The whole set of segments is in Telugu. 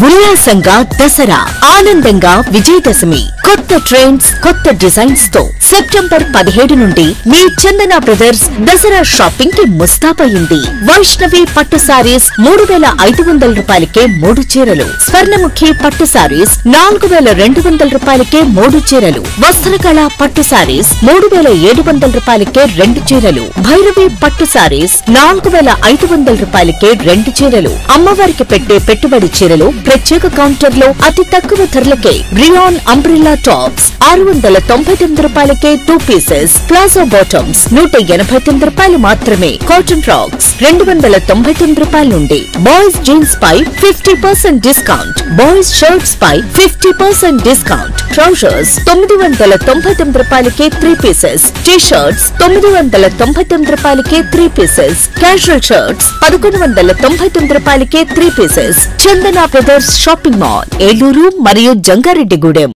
ఉల్లాసంగా దసరా, ఆనందంగా విజయదశమి. కొత్త ట్రెండ్స్, కొత్త డిజైన్స్ తో సెప్టెంబర్ 17 నుండి మీ చందన బ్రదర్స్ దసరా షాపింగ్ కి ముస్తాబయింది. వైష్ణవి పట్టు సారీస్ 3500 రూపాయలకే 3 చీరలు, స్వర్ణముఖి పట్టు సారీస్ 4200 రూపాయలకే 3 చీరలు, వస్త్రకళ పట్టు సారీస్ 3700 రూపాయలకే 2 చీరలు, భైరవి పట్టు సారీస్ 4500 రూపాయలకే 2 చీరలు. అమ్మవారికి పెట్టే పెట్టుబడి చీరలు ప్రత్యేక కౌంటర్ లో అతి తక్కువ ధరలకే. రియాన్ అంబ్రిల్లా టాప్స్ 699 రూపాయలకే 2 పీసెస్, ప్లాజో బాటమ్స్ 189 రూపాయలు మాత్రమే, కాటన్ ఫ్రాక్స్ 299 రూపాయల నుండి. బాయ్స్ జీన్స్ పై 50% డిస్కౌంట్, బాయ్స్ షర్ట్స్ పై 50% డిస్కౌంట్. ట్రౌజర్స్ 999 రూపాయలకే 3 పీసెస్, టీ షర్ట్స్ 999 రూపాయలకే 3 పీసెస్, క్యాజువల్ షర్ట్స్ 1199 రూపాయలకే 3 పీసెస్. చందన బ్రదర్స్ షాపింగ్ మాల్, ఏలూరు మరియు జంగారెడ్డిగూడెం.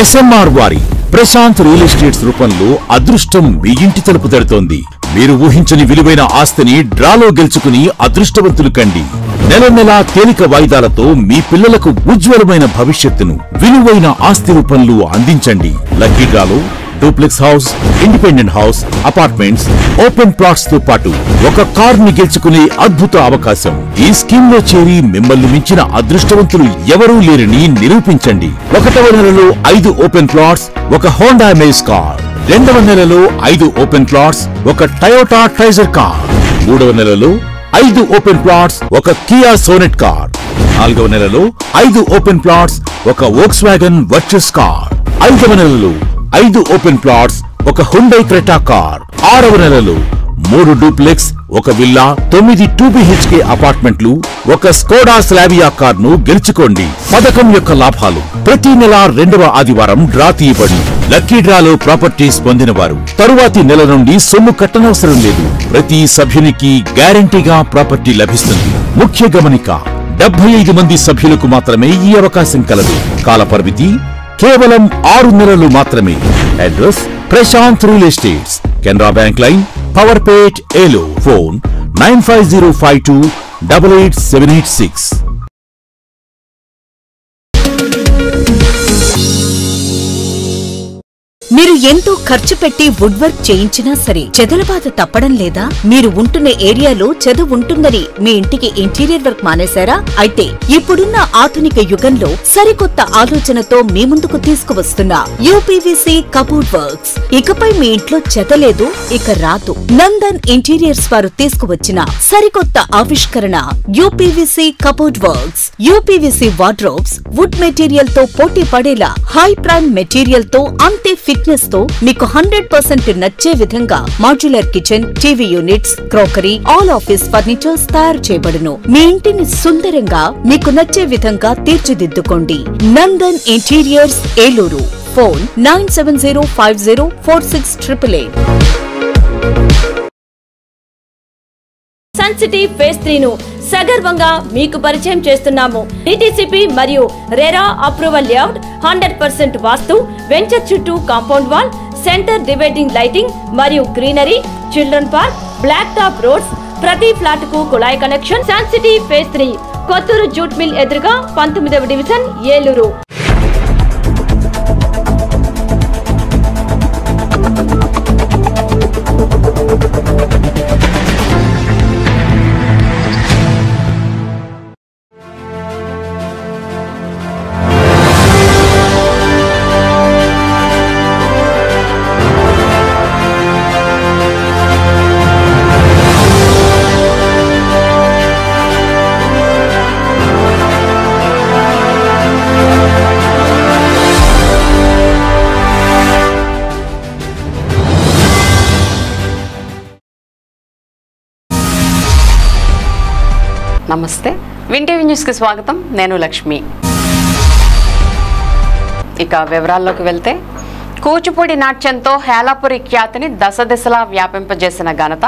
SMR వారి ప్రశాంత్ రియల్ ఎస్టేట్స్ రూపంలో అదృష్టం మీ ఇంటి తలుపు తడుతోంది. మీరు ఊహించని విలువైన ఆస్తిని డ్రాలో గెలుచుకుని అదృష్టవంతులు కండి. నెల నెలా తేలిక వాయిదాలతో మీ పిల్లలకు ఉజ్వలమైన భవిష్యత్తును విలువైన ఆస్తి రూపంలో అందించండి. లక్కీ డ్రాలో duplex house, independent house, apartments, open plots తో పాటు ఒక కార్ ని గెలుచుకునే అద్భుత అవకాశం. ఈ స్కీమ్ లో చేరి మిమ్మల్ని మించిన అదృష్టవంతులు ఎవరూ లేరని నిరూపించండి. 1వ నెలలో 5 ఓపెన్ ప్లాట్స్, ఒక హోండా అమేజ్ కార్. 2వ నెలలో 5 ఓపెన్ ప్లాట్స్, ఒక టయోటా ట్రైజర్ కార్. 3వ నెలలో 5 ఓపెన్ ప్లాట్స్, ఒక కియా సోనెట్ కార్. 4వ నెలలో 5 ఓపెన్ ప్లాట్స్, ఒక వోక్స్వాగన్ వర్చస్ కార్. 5వ నెలలో 5 ఓపెన్ ప్లాట్స్, ఒక హుండై క్రెటా కార్. 6వ నెలలో 3 డూప్లెక్స్, ఒక విల్లా, 9 2BHK అపార్ట్మెంట్లు, ఒక స్కోడా స్లావియా కార్ ను గెలుచుకోండి. పథకం యొక్క లాభాలు: ప్రతి నెల 2వ ఆదివారం డ్రా తీయబడి లక్కీ డ్రాలో ప్రాపర్టీస్ పొందిన వారు తరువాతి నెల నుండి సొమ్ము కట్టనవసరం లేదు. ప్రతి సభ్యునికి గ్యారంటీగా ప్రాపర్టీ లభిస్తుంది. ముఖ్య గమనిక: 75 మంది సభ్యులకు మాత్రమే ఈ అవకాశం కలదు. కాల పరిమితి కేవలం 6 నెలలు మాత్రమే. Address: Prashant real estates, Canara bank line, Powerpet, Eluru. Phone 9505288786. మీరు ఎంతో ఖర్చు పెట్టి వుడ్ వర్క్ చేయించినా సరే చెదలబాధ తప్పడం లేదా? మీరు ఉంటున్న ఏరియాలో చెద ఉంటుందని మీ ఇంటికి ఇంటీరియర్ వర్క్ మానేశారా? అయితే ఇప్పుడున్న ఆధునిక యుగంలో సరికొత్త ఆలోచనతో మీ ముందుకు తీసుకువస్తున్న UPVC కబోర్డ్ వర్క్స్. ఇకపై మీ ఇంట్లో చెద లేదు, ఇక రాదు. నందన్ ఇంటీరియర్స్ వారు తీసుకువచ్చిన సరికొత్త ఆవిష్కరణ UPVC cupboard works. UPVC wardrobes wood material తో పోటీ పడేలా హై ప్రైమ్ మెటీరియల్ తో అంతే ఫిట్నెస్ తో మీకు 100% నచ్చే విధంగా modular kitchen, TV units, crockery, all office furnitures తయారు చేయబడును. మీ ఇంటిని సుందరంగా మీకు నచ్చే విధంగా తీర్చిదిద్దుకోండి. Nandan interiors, Eluru. Phone 9705046888. Sun city phase 3 ను సగర్వంగా మీకు పరిచయం చేస్తున్నాము. DTCP మరియు రెరా అప్రూవల్ లేఅవుట్, 100% వాస్తు, వెంచర్ చుట్టూ compound wall, centre dividing lighting మరియు greenery, children park, black top roads, ప్రతి ఫ్లాట్ కు కుళాయి connection. Sun city phase 3, Kothuru jute mill ఎదురుగా, 19వ డివిజన్, ఏలూరు. నమస్తే, వింటీవీ న్యూస్కి స్వాగతం. నేను లక్ష్మి. ఇక వివరాల్లోకి వెళ్తే, కూచిపూడి నాట్యంతో హేలాపురి ఖ్యాతిని దశదిశలా వ్యాపింపజేసిన ఘనత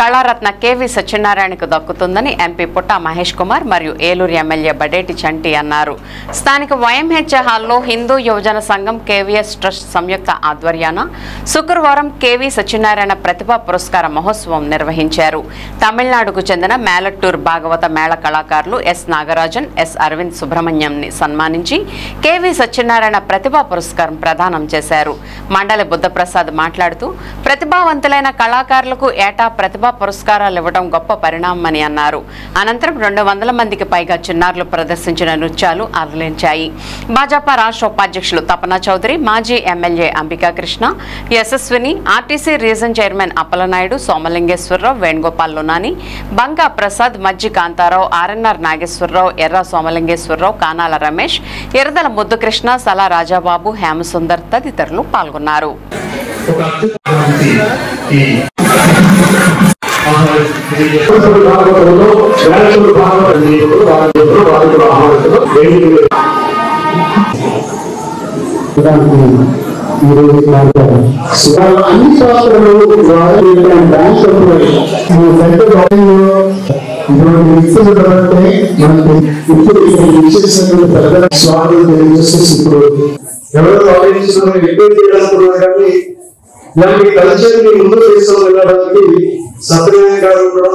కళారత్న కెవి సత్యనారాయణకు దక్కుతుందని ఎంపీ పుట్టా మహేష్ కుమార్ మరియు ఏలూరు ఎమ్మెల్యే బడేటి చంటి అన్నారు. స్థానిక వైఎంహెచ్ హాల్లో హిందూ యువజన సంఘం కేవీఎస్ ట్రస్ట్ సంయుక్త ఆధ్వర్యాన శుక్రవారం కెవి సత్యనారాయణ ప్రతిభా పురస్కార మహోత్సవం నిర్వహించారు. తమిళనాడుకు చెందిన మేలట్టూర్ భాగవత మేళ కళాకారులు ఎస్ నాగరాజన్, ఎస్ అరవింద్ సుబ్రహ్మణ్యంని సన్మానించి కెవి సత్యనారాయణ ప్రతిభా పురస్కారం ప్రదానం చేశారు. మండలి బుద్ధప్రసాద్ మాట్లాడుతూ ప్రతిభావంతులైన కళాకారులకు ఏటా ప్రతిభా పురస్కారాలు ఇవ్వడం గొప్ప పరిణామమని అన్నారు. అనంతరం 200 మందికి పైగా చిన్నారులు ప్రదర్శించిన నృత్యాలు అలరించాయి. భాజపా రాష్ట్ర ఉపాధ్యక్షులు తపనా చౌదరి, మాజీ MLA Ambika Krishna, Yashaswini, RTC region chairman Appalanaidu, Somalingeswararao, Venugopal Lonani, Banga Prasad, Majji Kantharao, RNR Nageswararao, Erra Somalingeswararao, Kanala Ramesh, ఎరదల Muddukrishna, Salaar Rajababu, Hemasundar తదితరులు పాల్గొన్నారు. అన్ని శాస్త్రాలు ఎవరో ఆలోచిస్తున్నారు రిపేర్ చేయడానికి కానీ ఇలాంటి కల్చర్ ని ముందు తీసుకొని వెళ్ళడానికి సత్యనారాయణ గారు కూడా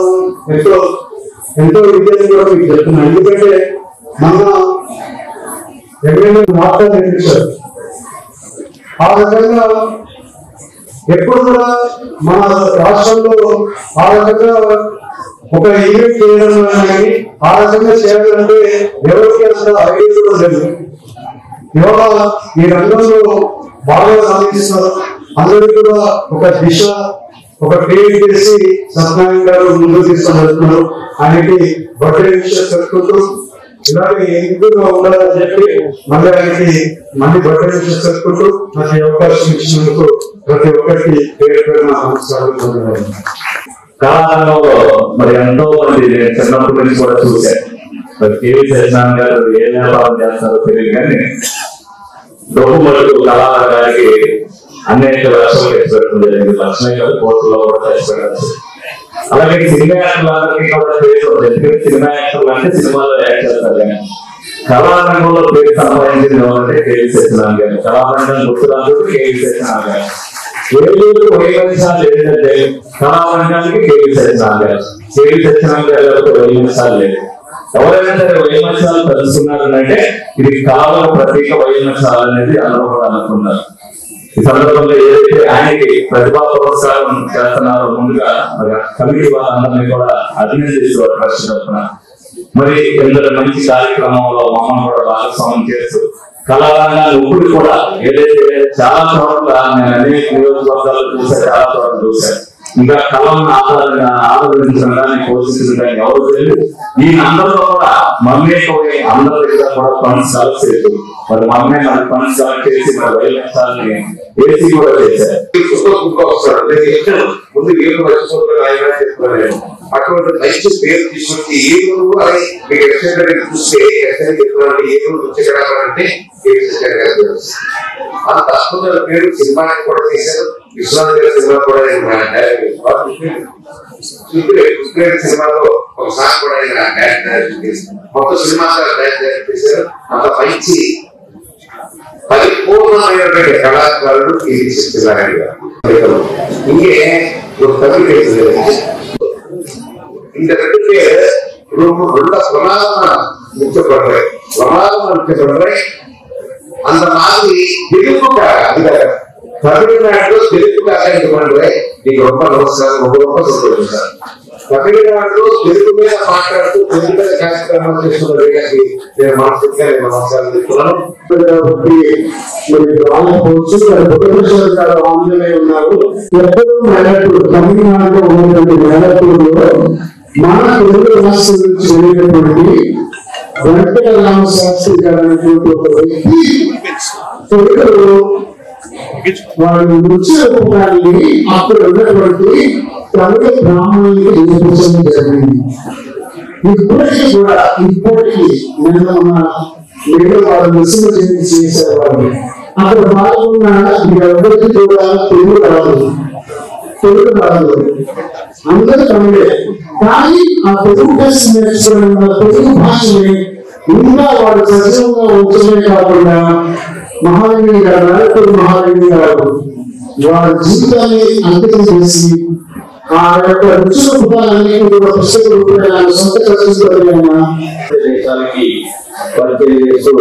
ఎంతో విద్యార్థి కూడా మీకు చెప్తున్నాను. ఎందుకంటే మన ఎమ్మెల్యే వార్త నిర్మించారు. ఆ రకంగా ఎప్పుడు కూడా మన రాష్ట్రంలో ఆ రకంగా ఒక ఈవెంట్ చేయడం కానీ ఆ రకంగా చేయాలంటే ఎవరికి అంత ఐడియా కూడా లేదు. ఇవాళ ఈ రంగంలో బాగా సాధిస్తున్నారు. అందరికీ కూడా ఒక దిశ, ఒక క్రియేట్ చేసి సత్యనారాయణ గారు ముందుకు తీసుకొని వెళ్తున్నారు. ఆయనకి బర్త్డే విషయం చెప్పుకుంటూ ఇలాగే ఎందుకుగా ఉండాలని చెప్పి మళ్ళీ ఆయనకి మళ్ళీ బర్త్డే విషయం చెప్పుకుంటూ నాకు అవకాశం ఇచ్చినందుకు ప్రతి ఒక్కరికి పేరు పేరున నమస్కారం. కళారంగంలో మరి ఎంతో మంది చిన్నప్పటి నుంచి కూడా చూశారు. మరి కెవి సత్యనారాయణ గారు ఏ వ్యాపారం చేస్తారో తెలియదు కానీ డొక్కుమడుగు కళారంగానికి అనేక లక్షలు ఖర్చు పెట్టడం జరిగింది. లక్షల కోట్లలో కూడా ఖర్చు పెట్టారు. అలాగే సినిమా యాక్టర్లందరికీ కూడా పేరు, ఎందుకంటే సినిమా యాక్టర్లు అంటే సినిమాలో యాక్ట్ చేస్తారు కానీ కళారంగంలో పేరు సంపాదించింది ఎవరంటే కెవి సత్యనారాయణ గారు. కళారంగం గుర్తురాదు కెవి సత్యనారాయణ గారు. ఏలూరు వైఎంసాలు ఏంటంటే కళారంగానికి కెవి సత్యనారాయణ గారు. కెవి సత్యనారాయణ గారు వైఎంసాలు లేదు. ఎవరైనా సరే వైఎంసాలు తెలుసుకున్నారు అంటే ఇది కాలం ప్రత్యేక వైఎంసాలు అనేది అందరూ కూడా అనుకున్నారు. ఈ సందర్భంలో ఏదైతే ఆయనకి ప్రతిభా పురస్కారం చేస్తున్నారో ముందుగా కమిటీ వాళ్ళందరినీ కూడా అభినందిస్తూ ట్రస్ట్ తరఫున మరి ఎందరో మంచి కార్యక్రమంలో మమ్మల్ని కూడా భాగస్వామ్యం చేస్తూ కళారంగాలు ఇప్పుడు కూడా ఏదైతే చాలా చోట్ల నేను అనేక నియోజకవర్గాలు చూసా, చాలా చోట్ల చూశాను. ఇంకా కళను ఆదరించడం కానీ పోషించడం కానీ ఎవరు తెలియదు. ఈ అందరిలో కూడా మమ్మేకమై అందరి దగ్గర కూడా ఫండ్స్ కలెక్ట్ చేశారు. మరి మమ్మే మన ఫండ్స్ కలెక్ట్ చేసి మన వైఎంసాలని ఏసీ కూడా చేశారు. ముందు ఏడు మర్చిపోతున్నాను. అటువంటి మంచి పేరు తీసుకొచ్చి ఏడు అని మీకు ఎక్స్టెండ్ చూస్తే ఎక్స్టెండ్ చెప్తున్నాను. ఏడు వచ్చేటంటే అంత అద్భుతమైన పేరు సినిమాకి కూడా చేశారు. విశ్వనాథ్ గారి సినిమా కూడా సినిమాలో ఒక సాంగ్ కూడా మొత్తం సినిమా చేశారు. అంత మంచి పరిపూర్ణమైనటువంటి కళాకారుడు కెవి సత్యనారాయణ గారు. ఇంకే ఒక కవి இந்த ரெண்டு பேர் ரொம்ப பிரமாதமா முச்சப்படுற அந்த மாதிரி தெலுங்குக்காக அந்த தமிழ்நாட்டில் தெலுங்குக்காக இது பண்றேன். நீங்க ரொம்ப நமஸ்காரம், ரொம்ப ரொம்ப சொல்லுங்க சார். తమిళనాడులో తెలుగు మీద మాట్లాడుతూ తెలుగు మీద కార్యక్రమాలు చేస్తున్నది నేను మనసుగా నేను నమస్కారం చెప్తున్నాను. ఆంధ్రమే ఉన్నారు. ఎప్పుడూ మేలటూరు, తమిళనాడులో ఉన్నటువంటి మేలటూరులో మన తెలుగు రాష్ట్రం నుంచి వెళ్ళినటువంటి వెంకట రామశాస్త్రి గారు అనేటువంటి ఒక వ్యక్తి తెలుగులో వాళ్ళు నృత్య రూపాన్ని అప్పుడు ఉన్నటువంటి తమిళ బ్రాహ్మణులకి నేర్పించడం జరిగింది. ఇప్పటికీ నేను మన వాళ్ళు నృసింహ జయంతి చేసేవాళ్ళు. అక్కడ పాల్గొన్న ఎవరికి కూడా తెలుగు రాదు, అందరూ తమిళే. కానీ ఆ తెలుగు భాష నేర్చుకున్న తెలుగు భాషని ఇంకా వాడు సజీవంగా ఉంచడమే కాకుండా మహానీయులు గారు, నాయకుడు మహానీయులు గారు వారి జీవితాన్ని అంకితం చేసి ఆ యొక్క రుచుల పుటాలన్నీ కూడా పుస్తక రూపంగా సొంత దేశాలకి పరిచయం చేస్తూ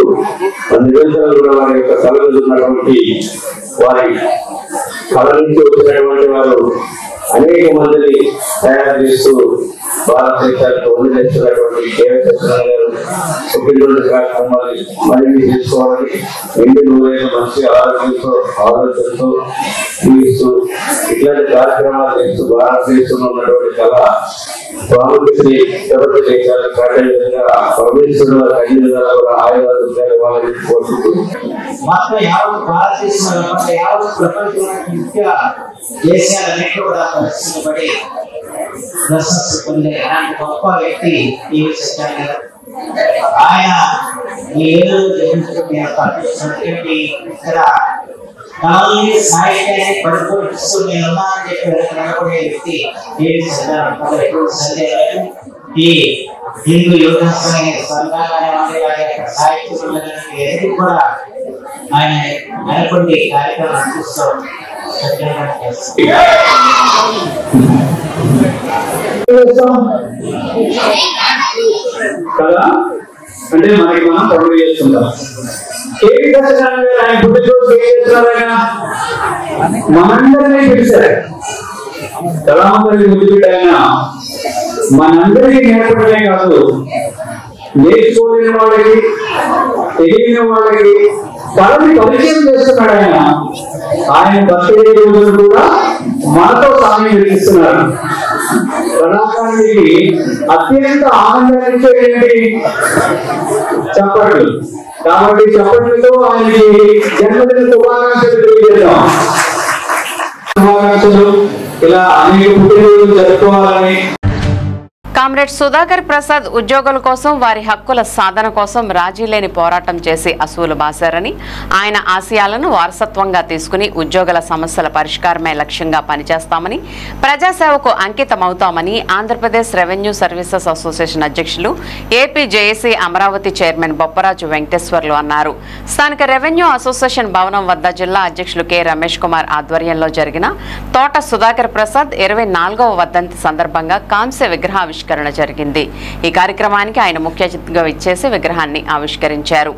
నిరంతరం కూడా వారి యొక్క కళలు ఉన్నటువంటి వారి కళ నుంచి వచ్చినటువంటి వారు అనేక మందిని తయారు చేస్తూ భారతదేశానికి వదిలి తెస్తున్నటువంటి సుప్రీంకోర్టు కార్యక్రమాలు మళ్ళీ చేసుకోవాలని ఎన్ని రోజులైన మంచి ఆలోచనతో జీవిస్తూ ఇట్లాంటి కార్యక్రమాలు చేస్తూ భారతదేశంలో ఉన్నటువంటి కళ ప్రాముఖ్యతని ప్రపంచ దేశాలకు కాటే విధంగా పరమేశ్వరుడు అన్ని విధాలా కూడా ఆయుధాలు వాళ్ళని కోరుకుంటూ మాత్రం యావత్ భారతదేశంలో యావత్ ప్రపంచంలో ముఖ్య దేశాలన్నింటిలో కూడా పరిస్థితులు ప్రశంస పొందే అలాంటి గొప్ప వ్యక్తి టీవీ సత్యనారాయణ గారు. ఆయన ఈ ఏలూరు జన్మించినటువంటి ఇక్కడ కళల్ని సాహిత్యాన్ని పరిపూర్ణిస్తూ నేనున్నానని చెప్పి నిలబడే వ్యక్తి టీవీ సత్యనారాయణ. ఈ హిందూ యువత సంఘాన్ని సాహిత్యం ఎదురు కూడా ఆయన నెలకొండి కార్యక్రమం చూస్తూ కదా అంటే మనకి మనం పండుగ చేస్తుంటాం. కేవీ సత్యనారాయణ గారు ఆయన పుట్టినరోజు ఏం చేస్తున్నారు? ఆయన మనందరినీ పిలిచారు. కళామందరి ముద్దు ఆయన మనందరికీ నేర్పడమే కాదు, నేర్చుకోలేని వాళ్ళకి తెలియని వాళ్ళకి కళని పరిచయం చేస్తున్నాడు. ఆయన బర్త్డే రోజులు కూడా మనతో సమయం వెలిగిస్తున్నారు. కళాకారుడికి అత్యంత ఆనందాన్నిచ్చే ఏంటి? చప్పట్లు. కాబట్టి చప్పట్లతో ఆయనకి జన్మదిన శుభాకాంక్షలు తెలియజేద్దాం. శుభాకాంక్షలు. ఇలా అనేక పుట్టినరోజులు జరుపుకోవాలని. కామ్రేడ్ సుధాకర్ ప్రసాద్ ఉద్యోగుల కోసం, వారి హక్కుల సాధన కోసం రాజీ లేని పోరాటం చేసి అసూలు బాశారని, ఆయన ఆశయాలను వారసత్వంగా తీసుకుని ఉద్యోగుల సమస్యల పరిష్కారమే లక్ష్యంగా పనిచేస్తామని, ప్రజాసేవకు అంకితమవుతామని ఆంధ్రప్రదేశ్ రెవెన్యూ సర్వీసెస్ అసోసియేషన్ అధ్యక్షులు, AP JAC Amaravati chairman Bopparaju Venkateswarlu అన్నారు. స్థానిక రెవెన్యూ అసోసియేషన్ భవనం వద్ద జిల్లా అధ్యక్షులు కె రమేష్ కుమార్ ఆధ్వర్యంలో జరిగిన తోట సుధాకర్ ప్రసాద్ 24వ వర్ధంతి సందర్భంగా కాంస్య విగ్రహావిష్కరణ జరిగింది. ఈ కార్యక్రమానికి ఆయన ముఖ్య అతిథిగా ఇచ్చేసి విగ్రహాన్ని ఆవిష్కరించారు.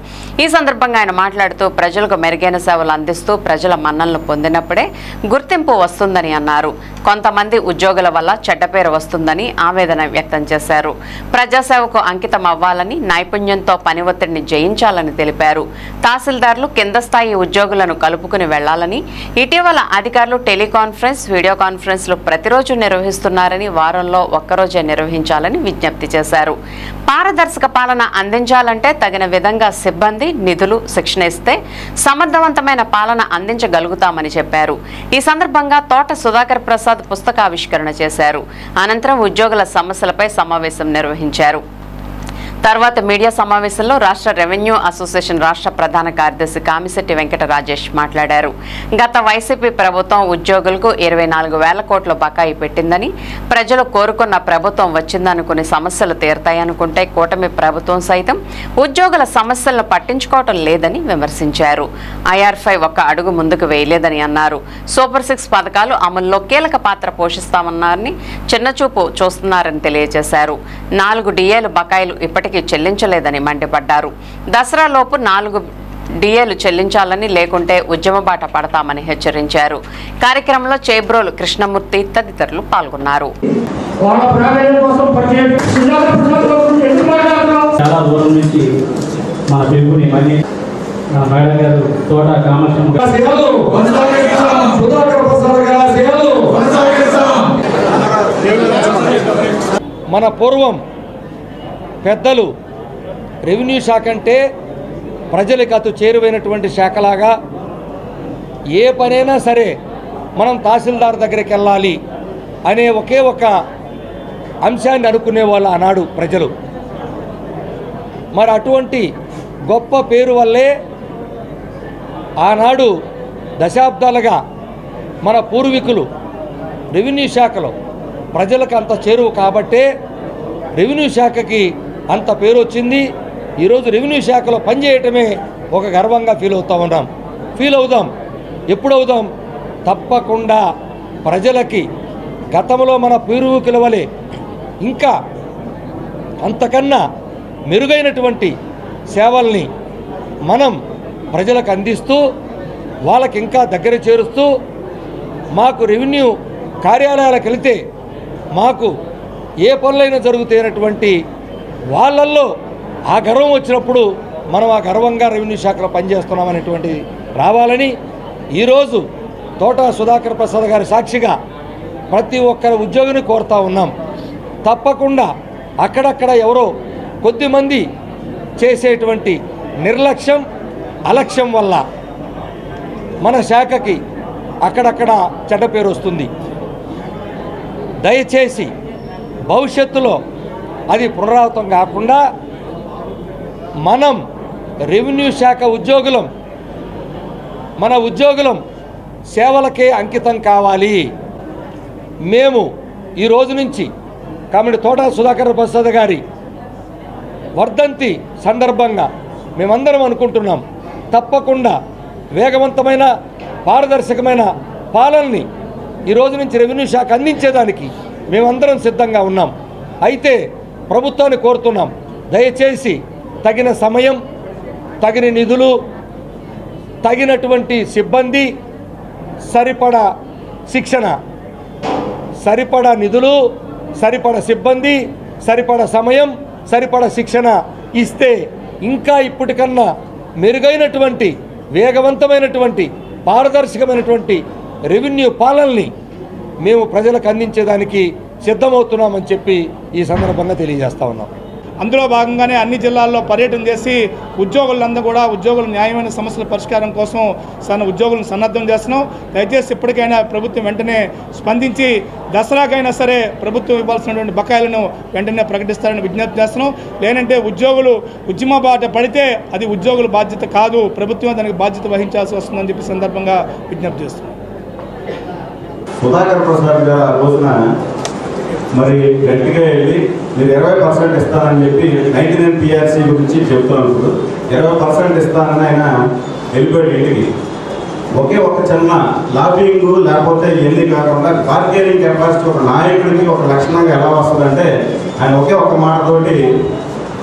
ఈ సందర్భంగా ఆయన మాట్లాడుతూ ప్రజలకు మెరుగైన సేవలు అందిస్తూ ప్రజల మన్ననలు పొందినప్పుడే గుర్తింపు వస్తుందని అన్నారు. కొంతమంది ఉద్యోగుల వల్ల చెడ్డ పేరు వస్తుందని ఆవేదన వ్యక్తం చేశారు. ప్రజాసేవకు అంకితం అవ్వాలని, నైపుణ్యంతో పని ఒత్తిడిని జయించాలని తెలిపారు. తహసీల్దార్లు కింద స్థాయి ఉద్యోగులను కలుపుకుని వెళ్లాలని, ఇటీవల అధికారులు టెలికాన్ఫరెన్స్, వీడియో కాన్ఫరెన్స్లు ప్రతిరోజు నిర్వహిస్తున్నారని, వారంలో ఒక్కరోజే నిర్వహించాలని విజ్ఞప్తి చేశారు. పారదర్శక పాలన అందించాలంటే తగిన విధంగా సిబ్బంది, నిధులు, శిక్షణ ఇస్తే సమర్థవంతమైన పాలన అందించగలుగుతామని చెప్పారు. ఈ సందర్భంగా తోట సుధాకర్ ప్రసాద్ పుస్తకావిష్కరణ చేశారు. అనంతరం ఉద్యోగుల సమస్యలపై సమావేశం నిర్వహించారు. తర్వాత మీడియా సమావేశంలో రాష్ట్ర రెవెన్యూ అసోసియేషన్ రాష్ట్ర ప్రధాన కార్యదర్శి కామిశెట్టి వెంకట రాజేష్ మాట్లాడారు. గత వైసీపీ ప్రభుత్వం ఉద్యోగులకు 24,000 కోట్ల బకాయి పెట్టిందని, ప్రజలు కోరుకున్న ప్రభుత్వం వచ్చిందనుకుని సమస్యలు తీరతాయనుకుంటే కూటమి ప్రభుత్వం సైతం ఉద్యోగుల సమస్యలను పట్టించుకోవటం లేదని విమర్శించారు. IR5 ఒక్క అడుగు ముందుకు వేయలేదని అన్నారు. సూపర్ 6 పథకాలు అమల్లో కీలక పాత్ర పోషిస్తామన్నారని చిన్నచూపు చూస్తున్నారని తెలియజేశారు. 4 డిఏలు బకాయిలు ఇప్పటికీ చెల్లించలేదని మండిపడ్డారు. దసరాలోపు 4 డిఏలు చెల్లించాలని, లేకుంటే ఉద్యమ బాట పడతామని హెచ్చరించారు. కార్యక్రమంలో చేబ్రోలు కృష్ణమూర్తి తదితరులు పాల్గొన్నారు. చాలా దూరం నుంచి మన పెరుగుని మళ్ళీ మేడం గారు తోట కామర్షం మన పూర్వం పెద్దలు రెవెన్యూ శాఖ అంటే ప్రజలకు అతి చేరువైనటువంటి శాఖలాగా ఏ పనైనా సరే మనం తహసీల్దార్ దగ్గరికి వెళ్ళాలి అనే ఒకే ఒక అంశాన్ని అనుకునే వాళ్ళు ఆనాడు ప్రజలు. మరి అటువంటి గొప్ప పేరు వల్లే ఆనాడు దశాబ్దాలుగా మన పూర్వీకులు రెవెన్యూ శాఖలో ప్రజలకు అంత చేరువు కాబట్టే రెవెన్యూ శాఖకి అంత పేరు వచ్చింది. ఈరోజు రెవెన్యూ శాఖలో పనిచేయటమే ఒక గర్వంగా ఫీల్ అవుదాం. ఎప్పుడవుదాం? తప్పకుండా ప్రజలకి గతంలో మన పూర్వీకుల వలె ఇంకా అంతకన్నా మెరుగైనటువంటి సేవల్ని మనం ప్రజలకు అందిస్తూ వాళ్ళకి ఇంకా దగ్గర చేరుస్తూ మాకు రెవెన్యూ కార్యాలయాలకు వెళితే మాకు ఏ పనులైనా జరుగుతాయనేటువంటి వాళ్ళల్లో ఆ గర్వం వచ్చినప్పుడు మనం ఆ గర్వంగా రెవెన్యూ శాఖలో పనిచేస్తున్నామనేటువంటి రావాలని ఈరోజు తోట సుధాకర్ ప్రసాద్ గారి సాక్షిగా ప్రతి ఒక్కరి ఉద్యోగిని కోరుతా ఉన్నాం. తప్పకుండా అక్కడక్కడ ఎవరో కొద్దిమంది చేసేటువంటి నిర్లక్ష్యం అలక్ష్యం వల్ల మన శాఖకి అక్కడక్కడ చెడ్డ పేరు వస్తుంది. దయచేసి భవిష్యత్తులో అది పునరావృతం కాకుండా మనం రెవెన్యూ శాఖ ఉద్యోగులం, మన ఉద్యోగులం సేవలకే అంకితం కావాలి. మేము ఈ రోజు నుంచి కాబట్టి తోట సుధాకర్ ప్రసాద్ గారి వర్ధంతి సందర్భంగా మేమందరం అనుకుంటున్నాం, తప్పకుండా వేగవంతమైన పారదర్శకమైన పాలనని ఈ రోజు నుంచి రెవెన్యూ శాఖ అందించేదానికి మేమందరం సిద్ధంగా ఉన్నాం. అయితే ప్రభుత్వాన్ని కోరుతున్నాం, దయచేసి తగిన సమయం, తగిన నిధులు, తగినటువంటి సిబ్బంది, సరిపడా శిక్షణ, సరిపడా నిధులు, సరిపడా సిబ్బంది, సరిపడా సమయం, సరిపడా శిక్షణ ఇస్తే ఇంకా ఇప్పటికన్నా మెరుగైనటువంటి వేగవంతమైనటువంటి పారదర్శకమైనటువంటి రెవెన్యూ పాలనని మేము ప్రజలకు అందించేదానికి సిద్ధమవుతున్నామని చెప్పి ఈ సందర్భంగా తెలియజేస్తా ఉన్నాం. అందులో భాగంగానే అన్ని జిల్లాల్లో పర్యటన చేసి ఉద్యోగులందరూ కూడా ఉద్యోగుల న్యాయమైన సమస్యల పరిష్కారం కోసం ఉద్యోగులను సన్నద్ధం చేస్తున్నాం. దయచేసి ఇప్పటికైనా ప్రభుత్వం వెంటనే స్పందించి దసరాకైనా సరే ప్రభుత్వం ఇవ్వాల్సినటువంటి బకాయిలను వెంటనే ప్రకటిస్తారని విజ్ఞప్తి చేస్తున్నాం. లేనంటే ఉద్యోగులు ఉద్యమ బాట పడితే అది ఉద్యోగుల బాధ్యత కాదు, ప్రభుత్వం దానికి బాధ్యత వహించాల్సి వస్తుందని చెప్పి సందర్భంగా విజ్ఞప్తి చేస్తున్నాం. సుధాకర్ ప్రసాద్ గారు ఆ రోజున మరి గట్టిగా వెళ్ళి మీరు 20% ఇస్తానని చెప్పి 99 PRC గురించి చెప్తున్నప్పుడు 20% ఇస్తానని ఆయన వెళ్ళిపోయాడు ఇంటికి. ఒకే ఒక చిన్న లాబింగ్ లేకపోతే ఇవన్నీ కాకుండా బార్గెనింగ్ కెపాసిటీ ఒక నాయకుడికి ఒక లక్షణంగా ఎలా వస్తుందంటే ఆయన ఒకే ఒక మాటతోటి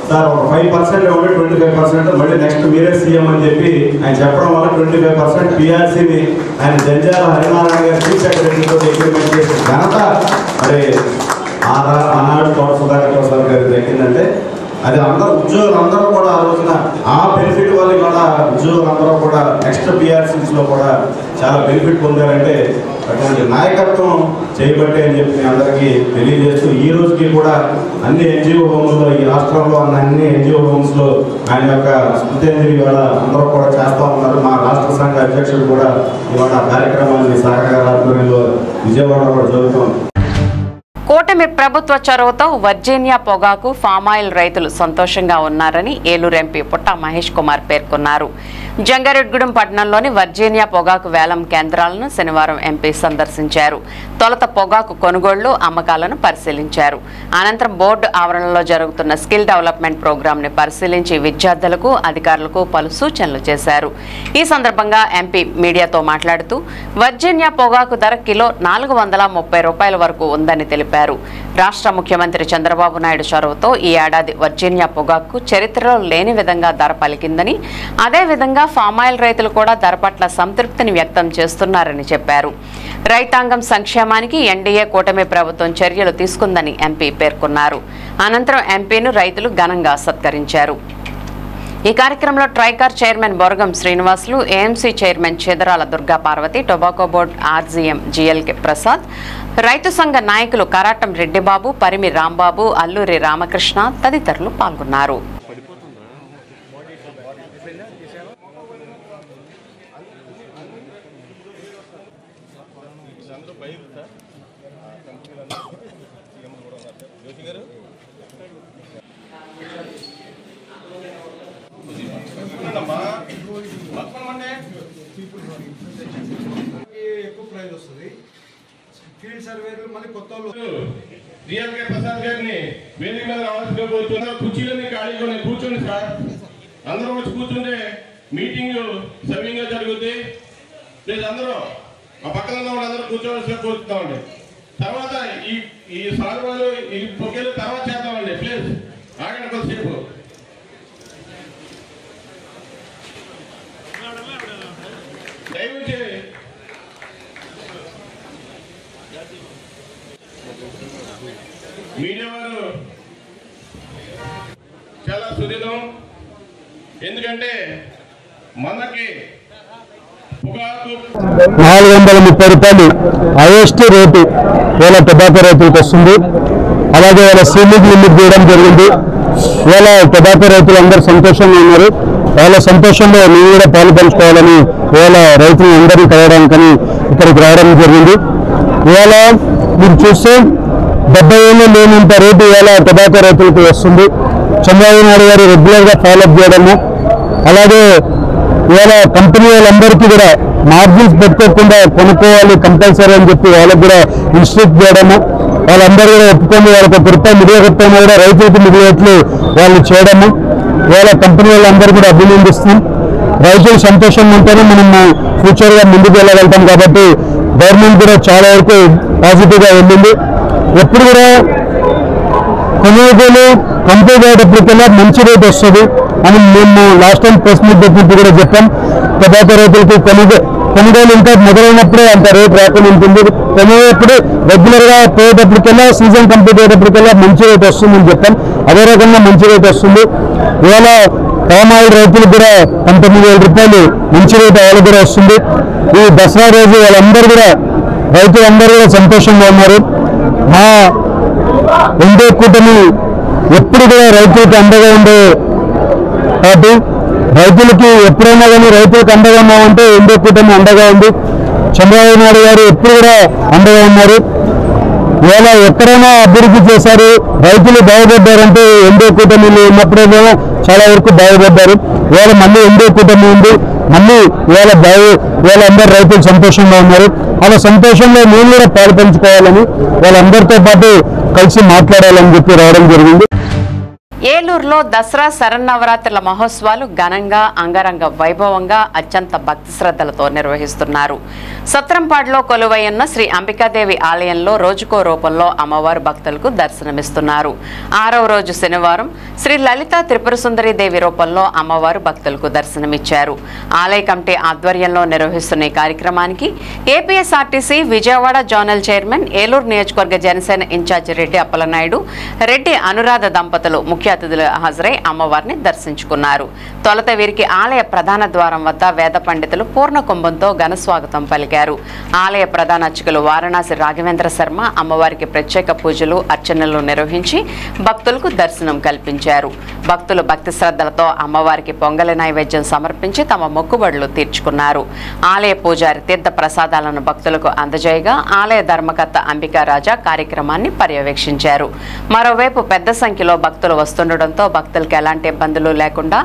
సార్ ఒక 5% ఉంటే 25% మళ్ళీ నెక్స్ట్ మీరే సీఎం అని చెప్పి ఆయన చెప్పడం వల్ల 25% PRCని ఆయన జంజాల హరినారాయణ గారు చీఫ్ సెక్రటరీతో ఇంప్లిమెంట్ చేసిన ఘనత మరి ఆనాడు తోట సుధాకర్ ప్రసాద్ గారికి దక్కిందంటే అది ఉద్యోగులందరూ కూడా ఆ రోజున ఆ బెనిఫిట్ వల్ల కూడా ఉద్యోగులందరూ కూడా నెక్స్ట్ PRCస్లో కూడా చాలా బెనిఫిట్ పొందారంటే అటువంటి నాయకత్వం చేయబట్టే అని చెప్పి అందరికీ తెలియజేస్తూ ఈ రోజుకి కూడా అన్ని NGO హోమ్స్లో ఈ రాష్ట్రంలో ఉన్న అన్ని NGO హోమ్స్లో ఆయన యొక్క స్మృతింజలి ఇవాళ అందరూ కూడా చేస్తూ ఉన్నారు. మా రాష్ట్ర సంఘ అధ్యక్షుడు కూడా ఇవాళ కార్యక్రమాన్ని సాగర్ ఆధ్వర్యంలో విజయవాడలో కూడా జరుగుతుంది. కూటమి ప్రభుత్వ చొరవతో వర్జీనియా పొగాకు ఫామాయిల్ రైతులు సంతోషంగా ఉన్నారని ఏలూరు ఎంపీ పుట్ట మహేష్ కుమార్ పేర్కొన్నారు. జంగారెడ్గూడెం పట్టణంలోని వర్జీనియా పొగాకు వేలం కేంద్రాలను శనివారం ఎంపీ సందర్శించారు. తొలుత పొగాకు కొనుగోళ్లు అమ్మకాలను పరిశీలించారు. అనంతరం బోర్డు ఆవరణలో జరుగుతున్న స్కిల్ డెవలప్మెంట్ ప్రోగ్రాంని పరిశీలించి విద్యార్థులకు అధికారులకు పలు సూచనలు చేశారు. ఈ సందర్భంగా ఎంపీ మీడియాతో మాట్లాడుతూ వర్జీనియా పొగాకు ధర కిలో 430 రూపాయల వరకు ఉందని తెలిపారు. రాష్ట్ర ముఖ్యమంత్రి చంద్రబాబు నాయుడు చొరవతో ఈ ఏడాది వర్జీనియా పొగాకు చరిత్రలో లేని విధంగా ధర పలికిందని, అదేవిధంగా ఫామాయిల్ రైతులు కూడా ధర పట్ల సంతృప్తిని వ్యక్తం చేస్తున్నారని చెప్పారు. రైతాంగం సంక్షేమానికి ఎన్డీఏ కూటమి ప్రభుత్వం చర్యలు తీసుకుందని ఎంపీ పేర్కొన్నారు. అనంతరం ఎంపీను రైతులు ఘనంగా సత్కరించారు. ఈ కార్యక్రమంలో Tricor chairman Boragam Srinivasulu, AMC chairman Chedarala Durga Parvathi, tobacco board RGM GLK Prasad, రైతు సంఘ నాయకులు కరాటం రెడ్డిబాబు, పరిమి రాంబాబు, అల్లూరి రామకృష్ణ తదితరులు పాల్గొన్నారు. ఫీల్డ్ సర్వేలు మళ్ళీ కొత్త రియల్ గా ప్రసాద్ గారిని వేదిక మీద రావాల్సిందిగా కోరుతున్నారు. కుర్చీలన్నీ ఖాళీగా కూర్చోండి సార్. అందరూ వచ్చి కూర్చుంటే మీటింగ్ సవ్యంగా జరుగుద్ది. ప్లీజ్ అందరూ ఆ పక్కన ఉన్న వాళ్ళందరూ కూర్చోవలసిగా కోరుతామండి. తర్వాత ఈ సాల్వాలు ఈ పొకేలు తర్వాత చేద్దామండి. ప్లీజ్ ఆగండి కొద్దిసేపు. దయచేసి మీడియా వారు చాలా సుదీర్ఘం. ఎందుకంటే మనకి 430 రూపాయలు హైయెస్ట్ రేటు ఇవాళ టొబాకో రైతులకు వస్తుంది. అలాగే ఇవాళ సీలింగ్ లిమిట్ చేయడం జరిగింది. ఇవాళ టొబాకో రైతులు అందరూ సంతోషంగా ఉన్నారు. వాళ్ళ సంతోషంలో మేము కూడా పాలు పంచుకోవాలని ఇవాళ రైతులు అందరినీ కలవడానికని ఇక్కడికి రావడం జరిగింది. ఇవాళ మీరు చూస్తే 70 ఏళ్ళు లేనంత రేటు ఇవాళ టొబాకో రైతులకు వస్తుంది. చంద్రబాబు నాయుడు గారు రెగ్యులర్గా ఫాలోఅప్ చేయడము, అలాగే ఇవాళ కంపెనీ వాళ్ళందరికీ కూడా మార్జిన్స్ పెట్టుకోకుండా కొనుక్కోవాలి కంపల్సరీ అని చెప్పి వాళ్ళకు కూడా ఇన్స్ట్రక్ట్ చేయడము, వాళ్ళందరూ కూడా ఒప్పుకొని వాళ్ళకి ₹1 మిగిలిపోయినా కూడా రైతులకు మిగిలేట్లు వాళ్ళు చేయడము, ఇవాళ కంపెనీ వాళ్ళందరూ కూడా అభినందిస్తున్నాం. రైతులు సంతోషంగా ఉంటేనే మనం ఫ్యూచర్గా ముందుకు వెళ్ళగలుగుతాం. కాబట్టి గవర్నమెంట్ కూడా చాలా వరకు పాజిటివ్గా వెళ్ళింది. ఎప్పుడు కూడా కొనుగోలు కంప్లీట్ అయ్యేటప్పటికల్లా మంచి రేట్ వస్తుంది అని మేము లాస్ట్ టైం ప్రెస్ మీట్ పెట్టినప్పుడు కూడా చెప్పాం. టొబాకో రైతులకి కొనుగోలు ఇంకా మొదలైనప్పుడే అంత రేట్ రాకుండా ఉంటుంది. కొనేటప్పుడు రెగ్యులర్గా పోయేటప్పటికల్లా సీజన్ కంప్లీట్ అయ్యేటప్పటికల్లా మంచి రేట్ వస్తుందని చెప్పాం. అదే రకంగా మంచి రేట్ వస్తుంది. ఇవాళ పామ్ ఆయిల్ రైతులకు కూడా ₹19,000 మంచి రేట్ వాళ్ళకు కూడా వస్తుంది. ఈ దసరా రోజు వాళ్ళందరూ కూడా రైతులందరూ కూడా సంతోషంగా ఉన్నారు. మా ఎన్డీఏ కూటమి ఎప్పుడు కూడా రైతులకు అండగా ఉండే పార్టీ. రైతులకి ఎప్పుడైనా కానీ రైతులకు అండగా ఉన్నామంటే ఎన్డీఏ కూటమి అండగా ఉంది. చంద్రబాబు నాయుడు గారు ఎప్పుడు కూడా అండగా ఉన్నారు. ఇవాళ ఎక్కడైనా అభివృద్ధి చేశారు, రైతులు బాగుపడ్డారంటే ఎన్డీఏ కూటమిలో ఉన్నప్పుడైనా చాలా వరకు బాగుపడ్డారు. ఇవాళ మళ్ళీ ఎన్డీఏ కూటమి ఉంది, మళ్ళీ ఇవాళ అందరూ రైతులు సంతోషంగా ఉన్నారు. అలా సంతోషంలో మేము కూడా పాలు పంచుకోవాలని వాళ్ళందరితో పాటు కలిసి మాట్లాడాలని చెప్పి రావడం జరిగింది. ఏలూరులో దసరా శరన్నవరాత్రుల మహోత్సవాలు ఘనంగా అంగరంగ వైభవంగా అత్యంత భక్తి శ్రద్ధలతో నిర్వహిస్తున్నారు. సత్రంపాడులో కొలువై ఉన్న శ్రీ అంబికాదేవి ఆలయంలో రోజుకో రూపంలో అమ్మవారు భక్తులకు దర్శనమిస్తున్నారు. 6వ రోజు శనివారం శ్రీ లలితా త్రిపుర సుందరి దేవి రూపంలో అమ్మవారు భక్తులకు దర్శనమిచ్చారు. ఆలయ కమిటీ ఆధ్వర్యంలో నిర్వహిస్తున్న ఈ కార్యక్రమానికి APSRTC Vijayawada zonal chairman, Eluru నియోజకవర్గ జనసేన ఇన్ఛార్జి రెడ్డి అప్పలనాయుడు, రెడ్డి అనురాధ దంపతులు ముఖ్య అతిథులు హాజరై అమ్మవారిని దర్శించుకున్నారు. తొలుత వీరికి ఆలయ ప్రధాన ద్వారం వద్ద వేద పండితులు పూర్ణ కుంభంతో ఘన స్వాగతం పలికారు. ఆలయ ప్రధాన అర్చకులు వారణాసి రాఘవేంద్ర శర్మ అమ్మవారికి ప్రత్యేక పూజలు అర్చనలు నిర్వహించి భక్తులకు దర్శనం కల్పించారు. భక్తులు భక్తి శ్రద్ధలతో అమ్మవారికి పొంగలి నైవేద్యం సమర్పించి తమ మొక్కుబడులు తీర్చుకున్నారు. ఆలయ పూజారి తీర్థ ప్రసాదాలను భక్తులకు అందజేయగా ఆలయ ధర్మకర్త అంబికా రాజా కార్యక్రమాన్ని పర్యవేక్షించారు. మరోవైపు పెద్ద సంఖ్యలో భక్తులు వస్తుండటంతో భక్తులకు ఎలాంటి ఇబ్బందులు లేకుండా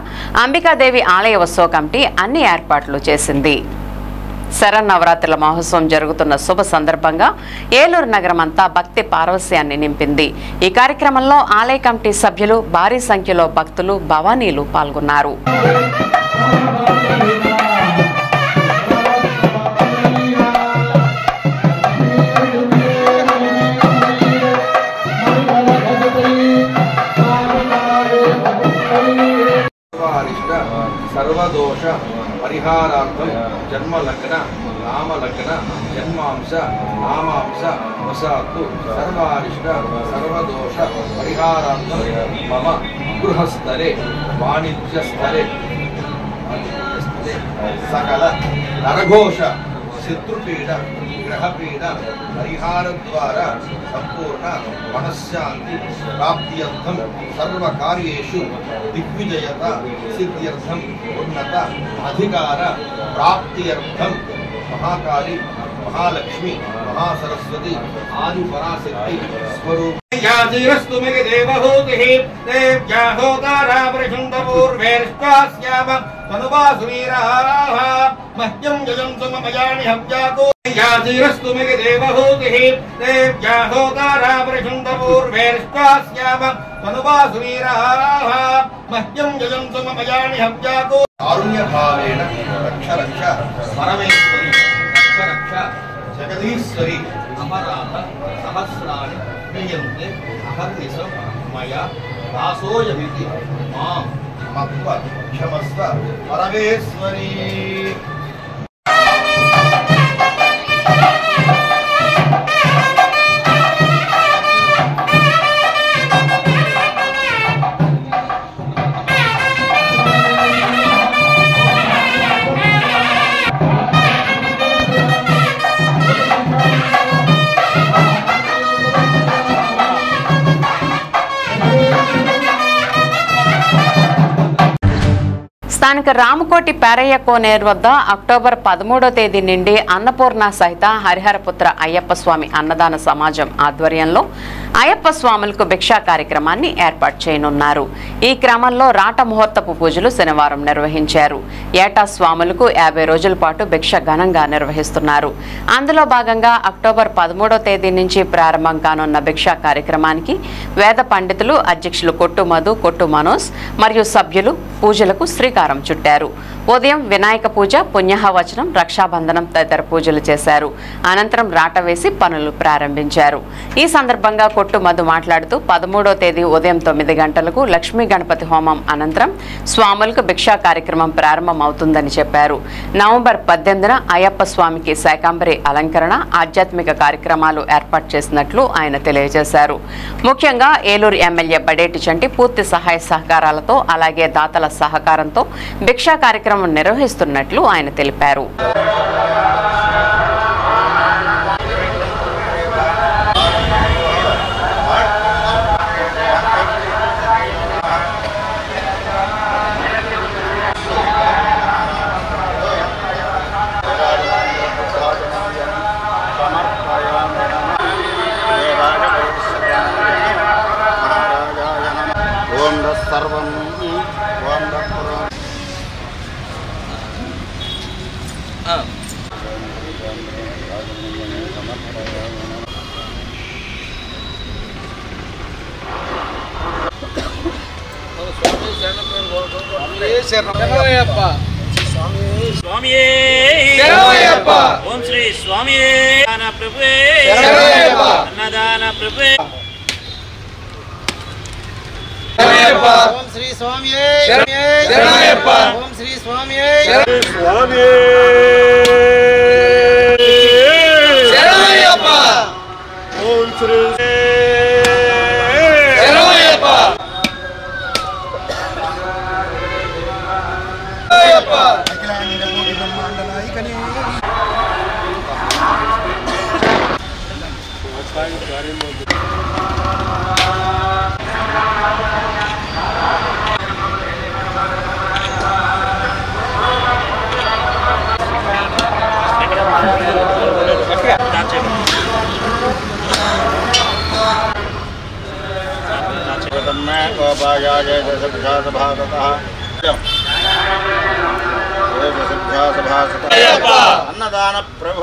అంబికాదేవి ఆలయ ఉత్సవ కమిటీ అన్ని ఏర్పాట్లు చేసింది. శరన్నవరాత్రుల మహోత్సవం జరుగుతున్న శుభ సందర్భంగా ఏలూరు నగరం అంతా భక్తి పారవస్యాన్ని నింపింది. ఈ కార్యక్రమంలో ఆలయ కమిటీ సభ్యులు, భారీ సంఖ్యలో భక్తులు, భవానీలు పాల్గొన్నారు. సర్వదోష పరిహారార్థం జన్మ లగ్న నామ లగ్న జన్మాంశ నామాంశ వసాత్తు సర్వారిష్ట సర్వదోష పరిహారార్థం మమ గృహస్థలే వాణిజ్యస్థలే సకల నరఘోష శత్రుపీడ గ్రహపీడ పరిహార ద్వారా సంపూర్ణ మనశ్శాంతి ప్రాప్త్యర్థం సర్వకార్యేషు దిగ్విజయత సిద్ధ్యర్థం ఉన్నత అధికార ప్రాప్త్యర్థం మహాకాళి మహాలక్ష్మి మహాసరస్వతి ఆది పరాశక్తి స్వరూప तनुवासुवीराः मह्यं जयन्तु मम यानि हव्याको यातिरस्तु मे देवहूतिः देव्या होतारा प्रशुन्दपूर्वेर्ष्टास्याम तनुवासुवीराः मह्यं जयन्तु मम यानि हव्याको कारुण्यभावेन रक्ष रक्ष परमेश्वरी रक्ष रक्ष जगदीश्वरी अमराध सहस्राणि क्रियन्ते अहर्निशं मया दासोऽयमिति मां मत्व क्षमस्व परमेश्वरी। స్థానిక రామకోటి పేరయ్య కోనేరు వద్ద అక్టోబర్ 13వ తేదీ నుండి అన్నపూర్ణ సహిత హరిహరపుత్ర అయ్యప్ప స్వామి అన్నదాన సమాజం ఆధ్వర్యంలో అయ్యప్ప స్వాములకు భిక్షా కార్యక్రమాన్ని ఏర్పాటు చేయనున్నారు. ఈ క్రమంలో రాట ముహూర్తపు పూజలు శనివారం నిర్వహించారు. ఏటా స్వాములకు 50 రోజుల పాటు భిక్ష ఘనంగా నిర్వహిస్తున్నారు. అందులో భాగంగా అక్టోబర్ 13వ తేదీ నుంచి ప్రారంభం కానున్న భిక్షా కార్యక్రమానికి వేద పండితులు అధ్యక్షులు కొట్టు మధు, కొట్టు మనోజ్ మరియు సభ్యులు పూజలకు శ్రీకారం చుట్టారు. ఉదయం వినాయక పూజ, పుణ్యహవచనం, రక్షాబంధనం తదితర పూజలు చేశారు. అనంతరం రాట వేసి పనులు ప్రారంభించారు. ఈ సందర్భంగా కొట్టు మధు మాట్లాడుతూ 13వ తేదీ ఉదయం 9 గంటలకు లక్ష్మీ గణపతి హోమం అనంతరం స్వాములకు భిక్షా కార్యక్రమం ప్రారంభం అవుతుందని చెప్పారు. నవంబర్ 18న అయ్యప్ప స్వామికి శాకంబరి అలంకరణ, ఆధ్యాత్మిక కార్యక్రమాలు ఏర్పాటు చేసినట్లు ఆయన తెలియజేశారు. ముఖ్యంగా ఏలూరు ఎమ్మెల్యే బడేటి చంటి పూర్తి సహాయ సహకారాలతో అలాగే దాతల సహకారంతో భిక్షా కార్యక్రమం నిర్వహిస్తున్నట్లు ఆయన తెలిపారు. ఓం శ్రీ స్వామి ప్రభువే అన్నదాన ప్రభువే ఓం శ్రీ స్వామి ఓం శ్రీ స్వామి స్వామి ఓం శ్రీ అన్నదాన ప్రభు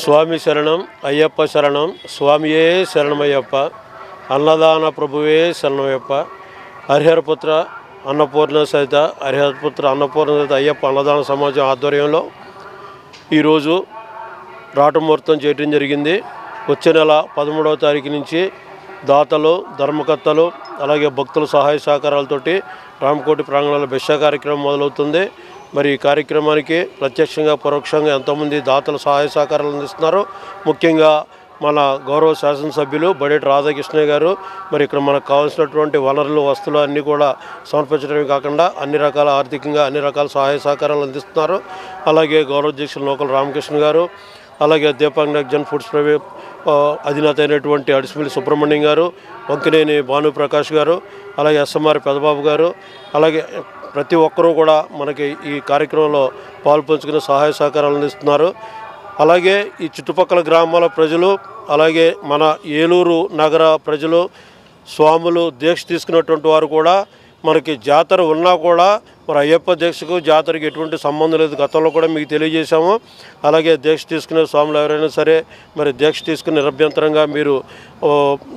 స్వామి శరణం, అయ్యప్ప శరణం, స్వామియే శరణమయ్యప్ప, అన్నదాన ప్రభువే శరణమయ్యప్ప. హరిహరపుత్ర అన్నపూర్ణ సహిత అయ్యప్ప అన్నదాన సమాజం ఆధ్వర్యంలో ఈరోజు రాటముహూర్తం చేయడం జరిగింది. వచ్చే నెల 13వ తారీఖు నుంచి దాతలు, ధర్మకర్తలు అలాగే భక్తుల సహాయ సహకారాలతోటి రామకోటి ప్రాంగణంలో భిక్షా కార్యక్రమం మొదలవుతుంది. మరి ఈ కార్యక్రమానికి ప్రత్యక్షంగా పరోక్షంగా ఎంతోమంది దాతలు సహాయ సహకారాలు అందిస్తున్నారు. ముఖ్యంగా మన గౌరవ శాసనసభ్యులు బడేటి రాధాకృష్ణయ్య గారు మరి ఇక్కడ మనకు కావాల్సినటువంటి వనరులు, వస్తువులు అన్నీ కూడా సమర్పించడమే కాకుండా అన్ని రకాల ఆర్థికంగా అన్ని రకాల సహాయ సహకారాలు అందిస్తున్నారు. అలాగే గౌరవ అధ్యక్షులు నూకల రామకృష్ణ గారు, అలాగే దీపాంగ్ నెక్జన్ ఫుడ్స్ ప్రైవేట్ అధినేత అయినటువంటి అడిసిమిల్లి సుబ్రహ్మణ్యం గారు, వంకినేని భానుప్రకాష్ గారు, అలాగే ఎస్ఎంఆర్ పెదబాబు గారు, అలాగే ప్రతి ఒక్కరూ కూడా మనకి ఈ కార్యక్రమంలో పాల్పంచుకుని సహాయ సహకారాలు అందిస్తున్నారు. అలాగే ఈ చుట్టుపక్కల గ్రామాల ప్రజలు, అలాగే మన ఏలూరు నగర ప్రజలు, స్వాములు దీక్ష తీసుకున్నటువంటి వారు కూడా మనకి జాతర ఉన్నా కూడా మరి అయ్యప్ప దీక్షకు జాతరకి ఎటువంటి సంబంధం లేదు. గతంలో కూడా మీకు తెలియజేశాము. అలాగే దీక్ష తీసుకునే స్వాములు ఎవరైనా సరే మరి దీక్ష తీసుకుని నిరభ్యంతరంగా మీరు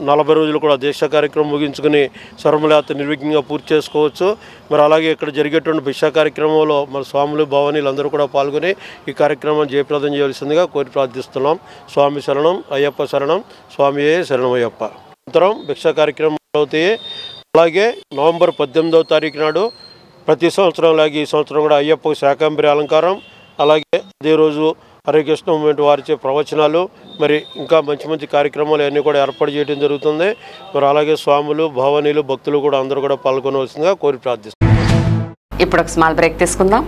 40 రోజులు కూడా దీక్ష కార్యక్రమం ముగించుకుని శర్మలయాత్ర నిర్విఘ్నంగా పూర్తి చేసుకోవచ్చు. మరి అలాగే ఇక్కడ జరిగేటువంటి భిక్షా కార్యక్రమంలో మన స్వాములు భవానీలు అందరూ కూడా పాల్గొని ఈ కార్యక్రమాన్ని జయప్రదం చేయవలసిందిగా కోరి ప్రార్థిస్తున్నాం. స్వామి శరణం, అయ్యప్ప శరణం, స్వామియే శరణమయ్యప్ప. అనంతరం భిక్షా కార్యక్రమం అవుతాయి. అలాగే నవంబర్ 18వ తారీఖు నాడు ప్రతి సంవత్సరం లాగే ఈ సంవత్సరం కూడా అయ్యప్ప శాకంబరి అలంకారం, అలాగే అదే రోజు హరికృష్ణ మూమెంట్ వారిచే ప్రవచనాలు, మరి ఇంకా మంచి మంచి కార్యక్రమాలు అన్నీ కూడా ఏర్పాటు చేయడం జరుగుతుంది. మరి అలాగే స్వాములు, భవానీలు, భక్తులు కూడా అందరూ కూడా పాల్గొనవలసిందిగా కోరి ప్రార్థిస్తున్నాం. ఇప్పుడు ఒక స్మాల్ బ్రేక్ తీసుకుందాం.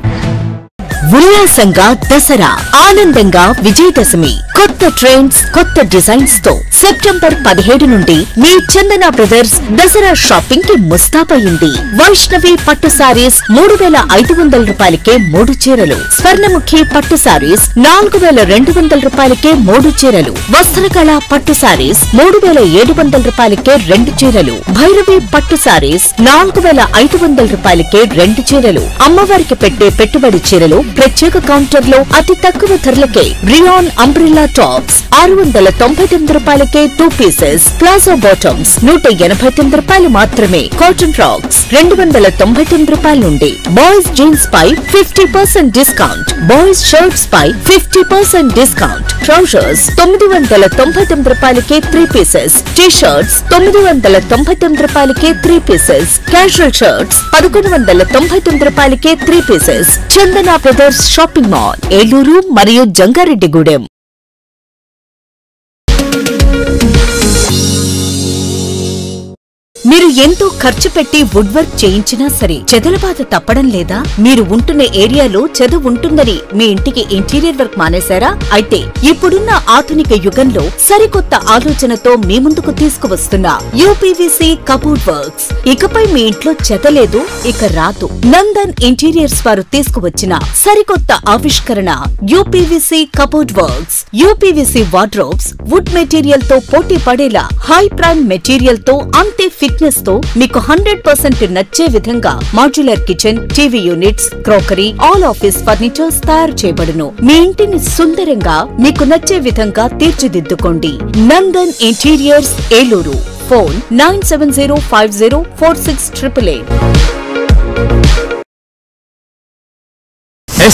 ఉల్లాసంగా దసరా, ఆనందంగా విజయదశమి. కొత్త ట్రెండ్స్, కొత్త డిజైన్స్ తో సెప్టెంబర్ 17 నుండి మీ చందన బ్రదర్స్ దసరా షాపింగ్ కి ముస్తాబయింది. వైష్ణవి పట్టు సారీస్ 3500 రూపాయలకే 3 చీరలు, స్వర్ణముఖి పట్టు సారీస్ 4200 రూపాయలకే 3 చీరలు, వస్త్రకళ పట్టు సారీస్ 3700 రూపాయలకే 2 చీరలు, భైరవి పట్టు సారీస్ 4500 రూపాయలకే 2 చీరలు. అమ్మవారికి పెట్టే పెట్టుబడి చీరలు ప్రత్యేక కౌంటర్ లో అతి తక్కువ ధరలకే. రియాన్ అంబ్రిల్లా టాప్స్ 699 రూపాయలకే 2 పీసెస్, ప్లాజో బాటమ్స్ 189 రూపాయలు మాత్రమే. కాటన్ ఫ్రాక్స్ 299 రూపాయల నుండి. బాయ్స్ జీన్స్ పై 50% డిస్కౌంట్, బాయ్స్ షర్ట్స్ పై 50% డిస్కౌంట్. ట్రౌజర్స్ 999 రూపాయలకే 3 పీసెస్, టీ షర్ట్స్ 999 రూపాయలకే 3 పీసెస్, క్యాజువల్ షర్ట్స్ 1199 రూపాయలకే 3 పీసెస్. చందన బ్రదర్స్ షాపింగ్ మాల్, ఏలూరు మరియు జంగారెడ్డిగూడెం. మీరు ఎంతో ఖర్చు పెట్టి వుడ్ వర్క్ చేయించినా సరే చెదల బాధ తప్పడం లేదా? మీరు ఉంటున్న ఏరియాలో చెద ఉంటుందని మీ ఇంటికి ఇంటీరియర్ వర్క్ మానేశారా? అయితే ఇప్పుడున్న ఆధునిక యుగంలో సరికొత్త ఆలోచనతో మీ ముందుకు తీసుకువస్తున్న యూపీవీసీ కబోర్డ్ వర్క్స్. ఇకపై మీ ఇంట్లో చెద లేదు, ఇక రాదు. నందన్ ఇంటీరియర్స్ వారు తీసుకువచ్చిన సరికొత్త ఆవిష్కరణ UPVC cupboard works. UPVC wardrobes wood material తో పోటీ పడేలా హై ప్రైమ్ మెటీరియల్ తో అంతే ఫిట్నెస్ తో మీకు 100% నచ్చే విధంగా modular kitchen, TV units, crockery, all office furnitures తయారు చేయబడును. మీ ఇంటిని సుందరంగా మీకు నచ్చే విధంగా తీర్చిదిద్దుకోండి. Nandan interiors, Eluru. Phone 9705046888.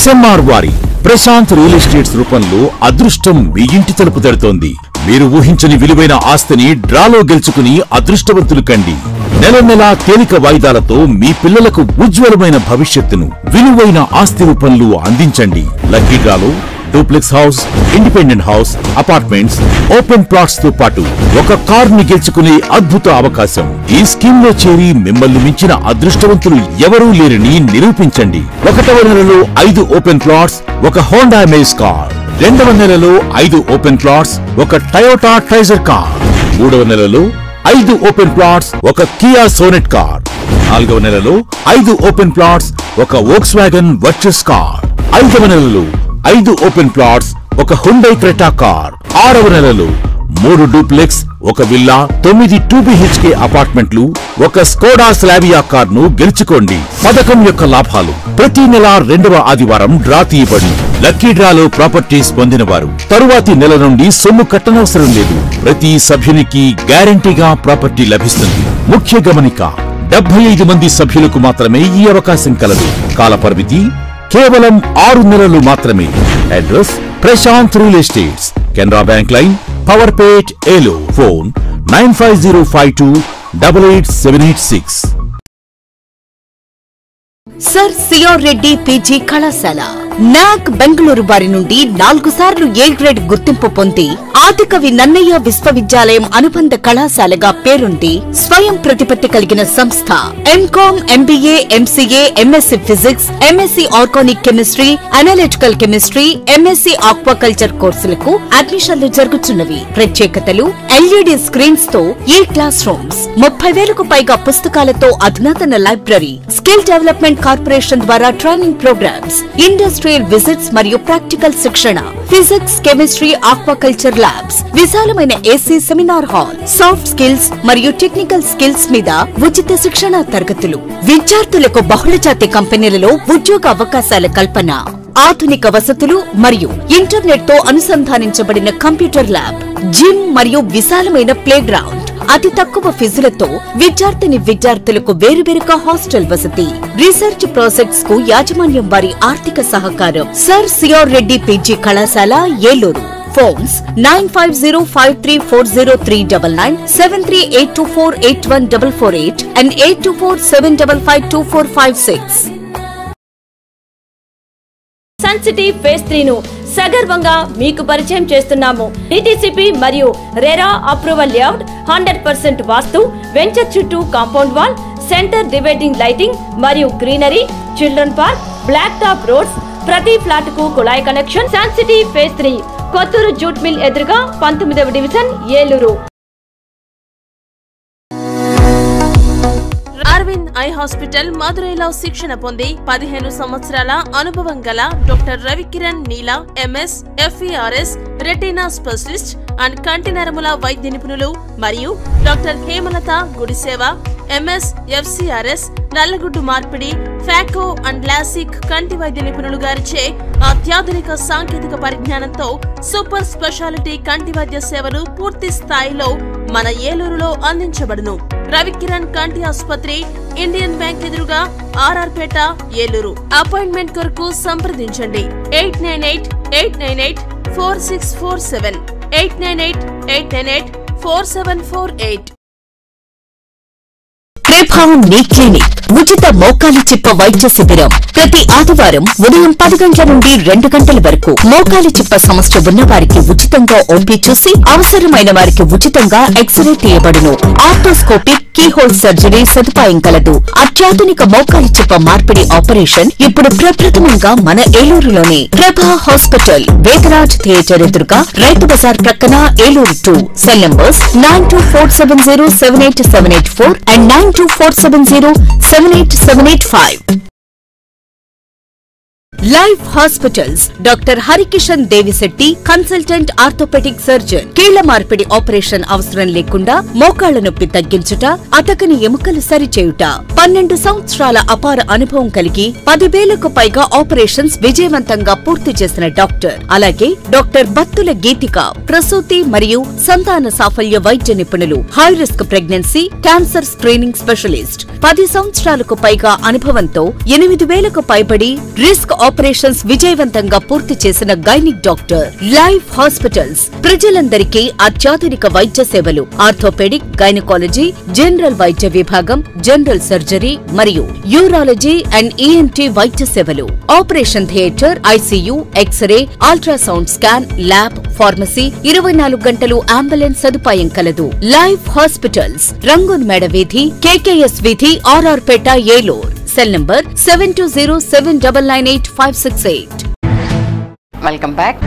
SMR వారి ప్రశాంత్ రియల్ ఎస్టేట్స్ రూపంలో అదృష్టం మీ ఇంటి తలుపు తడుతోంది. మీరు ఊహించని విలువైన ఆస్తిని డ్రాలో గెలుచుకుని అదృష్టవంతులు కండి. నెల నెలా తేలిక వాయిదాలతో మీ పిల్లలకు ఉజ్వలమైన భవిష్యత్తును విలువైన ఆస్తి రూపంలో అందించండి. లక్కీ డ్రాలో duplex house, independent house, apartments, open plots తో పాటు ఒక కార్ ని గెలుచుకునే అద్భుత అవకాశం. ఈ స్కీమ్ లో చేరి మిమ్మల్ని మించిన అదృష్టవంతులు ఎవరూ లేరని నిరూపించండి. 1వ నెలలో 5 ఓపెన్ ప్లాట్స్, ఒక హోండా అమేజ్ కార్. 2వ నెలలో 5 ఓపెన్ ప్లాట్స్, ఒక టయోటా ట్రైజర్ కార్. 3వ నెలలో 5 ఓపెన్ ప్లాట్స్, ఒక కియా సోనెట్ కార్. 4వ నెలలో 5 ఓపెన్ ప్లాట్స్, ఒక వోక్స్వాగన్ వర్చస్ కార్. 5వ నెలలో 5 ఓపెన్ ప్లాట్స్, ఒక హుండై క్రెటా కార్. 6వ నెలలో 3 డూప్లెక్స్, ఒక విల్లా, 9 2BHK అపార్ట్మెంట్లు, ఒక స్కోడా స్లావియా కార్ ను గెలుచుకోండి. పథకం యొక్క లాభాలు ప్రతి నెల 2వ ఆదివారం డ్రా తీయబడి లక్కీ డ్రాలో ప్రాపర్టీస్ పొందిన వారు తరువాతి నెల నుండి సొమ్ము కట్టనవసరం లేదు. ప్రతి సభ్యునికి గ్యారంటీగా ప్రాపర్టీ లభిస్తుంది. ముఖ్య గమనిక, 75 మంది సభ్యులకు మాత్రమే ఈ అవకాశం కలదు. కాల పరిమితి కేవలం 6 నెలలు మాత్రమే. Address Prashant real estates, Canara bank line, Powerpet, Eluru. Phone 9505288786. Sir CR Reddy PG కళాశాల నాక్ బెంగళూరు వారి నుండి 4 సార్లు ఏ గ్రేడ్ గుర్తింపు పొంది ఆదికవి నన్నయ్య విశ్వవిద్యాలయం అనుబంధ కళాశాలగా పేరుంది స్వయం ప్రతిపత్తి కలిగిన సంస్థ. MCom, MBA, MCA, MSc physics, MSc organic chemistry, analytical chemistry, MSc aquaculture కోర్సులకు అడ్మిషన్లు జరుగుతున్నవి. ప్రత్యేకతలు: ఎల్ఈడీ స్క్రీన్స్ తో ఈ క్లాస్ రూమ్స్, 30,000కు పైగా పుస్తకాలతో అధునాతన లైబ్రరీ, స్కిల్ డెవలప్మెంట్ కార్పొరేషన్ ద్వారా ట్రైనింగ్ ప్రోగ్రామ్స్, ఇండస్ట్రియల్ విజిట్స్ మరియు ప్రాక్టికల్ శిక్షణ, ఫిజిక్స్, కెమిస్ట్రీ, ఆక్వాకల్చర్ ల్యాబ్స్, విశాలమైన AC seminar hall, soft skills మరియు టెక్నికల్ స్కిల్స్ మీద ఉచిత శిక్షణా తరగతులు, విద్యార్థులకు బహుళజాతి కంపెనీలలో ఉద్యోగ అవకాశాల కల్పన, ఆధునిక వసతులు మరియు ఇంటర్నెట్ తో అనుసంధానించబడిన కంప్యూటర్ ల్యాబ్, జిమ్ మరియు విశాలమైన ప్లే గ్రౌండ్, అతి తక్కువ ఫీజులతో విద్యార్థులకు వేరువేరుగా హాస్టల్ వసతి, రీసెర్చ్ ప్రాజెక్ట్స్ కు యాజమాన్యం వారి ఆర్థిక సహకారం. సర్ సిఆర్ రెడ్డి పీజీ కళాశాల, Eluru. Phones 9505340399, 7382481448 and 8247552456. Sun city phase 3 ను సగర్వంగా మీకు పరిచయం చేస్తున్నాము. డిటిసిపి మరియు రెరా అప్రూవల్ లేఅవుట్, 100% వాస్తు, వెంచర్ చుట్టూ compound wall, centre dividing lighting మరియు greenery, children park, black top roads, ప్రతి ఫ్లాట్ కు కుళాయి connection. Sun city phase 3, Kothuru jute mill ఎదురుగా, 19వ division, Eluru. Aravind eye hospital మదురైలో శిక్షణ పొంది 15 సంవత్సరాల అనుభవం గల doctor Ravikiran Neela, MS, ఎఫ్ఈఆర్ఎస్, retina specialist and కంటి నరముల వైద్య నిపుణులు మరియు doctor Hemalatha Gudiseva, MS, FRCS, నల్లగుడ్డు మార్పిడి, ఫాకో అండ్ లాసిక్ కంటి వైద్య నిపుణులు గారిచే అత్యాధునిక సాంకేతిక పరిజ్ఞానంతో సూపర్ స్పెషాలిటీ కంటి వైద్య సేవలు పూర్తి స్థాయిలో మన ఏలూరులో అందించబడును. రవికిరణ్ కంటి ఆసుపత్రి, ఇండియన్ బ్యాంక్ ఎదురుగా, ఆర్ఆర్పేట, ఏలూరు. అపాయింట్మెంట్ కొరకు సంప్రదించండి 8988984647, 8988984748. ప్రభా నీ క్లినిక్ ఉచిత మోకాలి చిప్ప వైద్య శిబిరం ప్రతి ఆదివారం ఉదయం 10 గంటల నుండి 2 గంటల వరకు. మోకాలి చిప్ప సమస్య ఉన్న వారికి ఉచితంగా ఓపీ చూసి అవసరమైన వారికి ఉచితంగా ఎక్స్రే తీయబడును. ఆర్థోస్కోపిక్ కీహోల్ సర్జరీ సదుపాయం కలదు. అత్యాధునిక మోకాలి చిప్ప మార్పిడి ఆపరేషన్ ఇప్పుడు ప్రప్రథమంగా మన ఏలూరులోనే. ప్రభా హాస్పిటల్, వేదరాజ్ థియేటర్ ఎదురుగా, రైతు బజార్ ప్రక్కన, Eluru 2. Cell numbers 9247078784 and 9247078785. Life Hospitals, doctor Harikishan Devishetti, consultant orthopaedic surgeon. కీళ్ల మార్పిడి ఆపరేషన్ అవసరం లేకుండా మోకాళ్ల నొప్పి తగ్గించుట, అతకని ఎముకలు సరిచేయుట. 12 సంవత్సరాల అపార అనుభవం కలిగి 10,000కు పైగా ఆపరేషన్స్ విజయవంతంగా పూర్తి చేసిన డాక్టర్. అలాగే డాక్టర్ బత్తుల గీతిక, ప్రసూతి మరియు సంతాన సాఫల్య వైద్య నిపుణులు. High risk pregnancy, cancer screening specialist. 10 సంవత్సరాలకు పైగా అనుభవంతో 8,000కు పైబడి రిస్క్ ఆపరేషన్స్ విజయవంతంగా పూర్తి చేసిన గైనిక్ డాక్టర్. లైఫ్ హాస్పిటల్స్ ప్రజలందరికీ అత్యాధునిక వైద్య సేవలు. ఆర్థోపెడిక్, గైనకాలజీ, జనరల్ వైద్య విభాగం, జనరల్ సర్జరీ మరియు యూరాలజీ అండ్ ఈఎన్టీ వైద్య సేవలు. Operation theatre, ICU, x-ray, ultrasound scan, lab, pharmacy, 24 గంటలు అంబులెన్స్ సదుపాయం కలదు. లైఫ్ హాస్పిటల్స్, రంగూన్ మేడ వీధి, కేకేఎస్ వీధి, RR Peta, Eluru. Cell number 7207998568. Welcome back.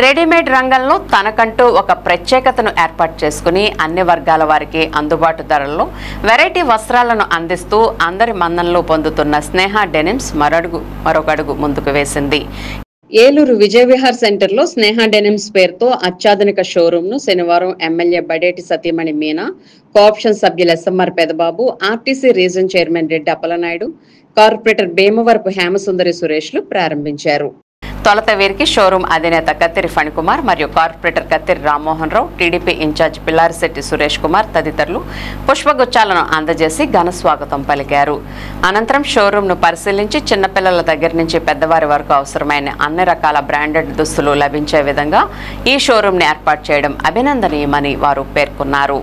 Readymade రంగంలో తనకంటూ ఒక ప్రత్యేకతను ఏర్పాటు చేసుకుని అన్ని వర్గాల వారికి అందుబాటు ధరల్లో వెరైటీ వస్త్రాలను అందిస్తూ అందరి మన్ననలు పొందుతున్న స్నేహ డెనిమ్స్ మరొక అడుగు ముందుకు వేసింది. ఏలూరు విజయవిహార్ సెంటర్ లో స్నేహ డెనిమ్స్ పేరుతో అత్యాధునిక షోరూమ్ ను శనివారం ఎమ్మెల్యే బడేటి సతీమణి మీనా, కోఆప్షన్ సభ్యులు SMR Pedababu, RTC region chairman Reddy Appalanaidu, corporator Bhimavarapu Hemasundari సురేష్లు ప్రారంభించారు. తొలత వీరికి షోరూం అధినేత కత్తిరి ఫణికుమార్ మరియు corporator Kathiri Rammohan Rao, TDP in-charge Pillarisetti Suresh Kumar తదితరులు పుష్పగుచ్చాలను అందజేసి ఘన స్వాగతం పలికారు. అనంతరం షోరూంను పరిశీలించి చిన్నపిల్లల దగ్గర నుంచి పెద్దవారి వరకు అవసరమైన అన్ని రకాల బ్రాండెడ్ దుస్తులు లభించే విధంగా ఈ షోరూంని ఏర్పాటు చేయడం అభినందనీయమని వారు పేర్కొన్నారు.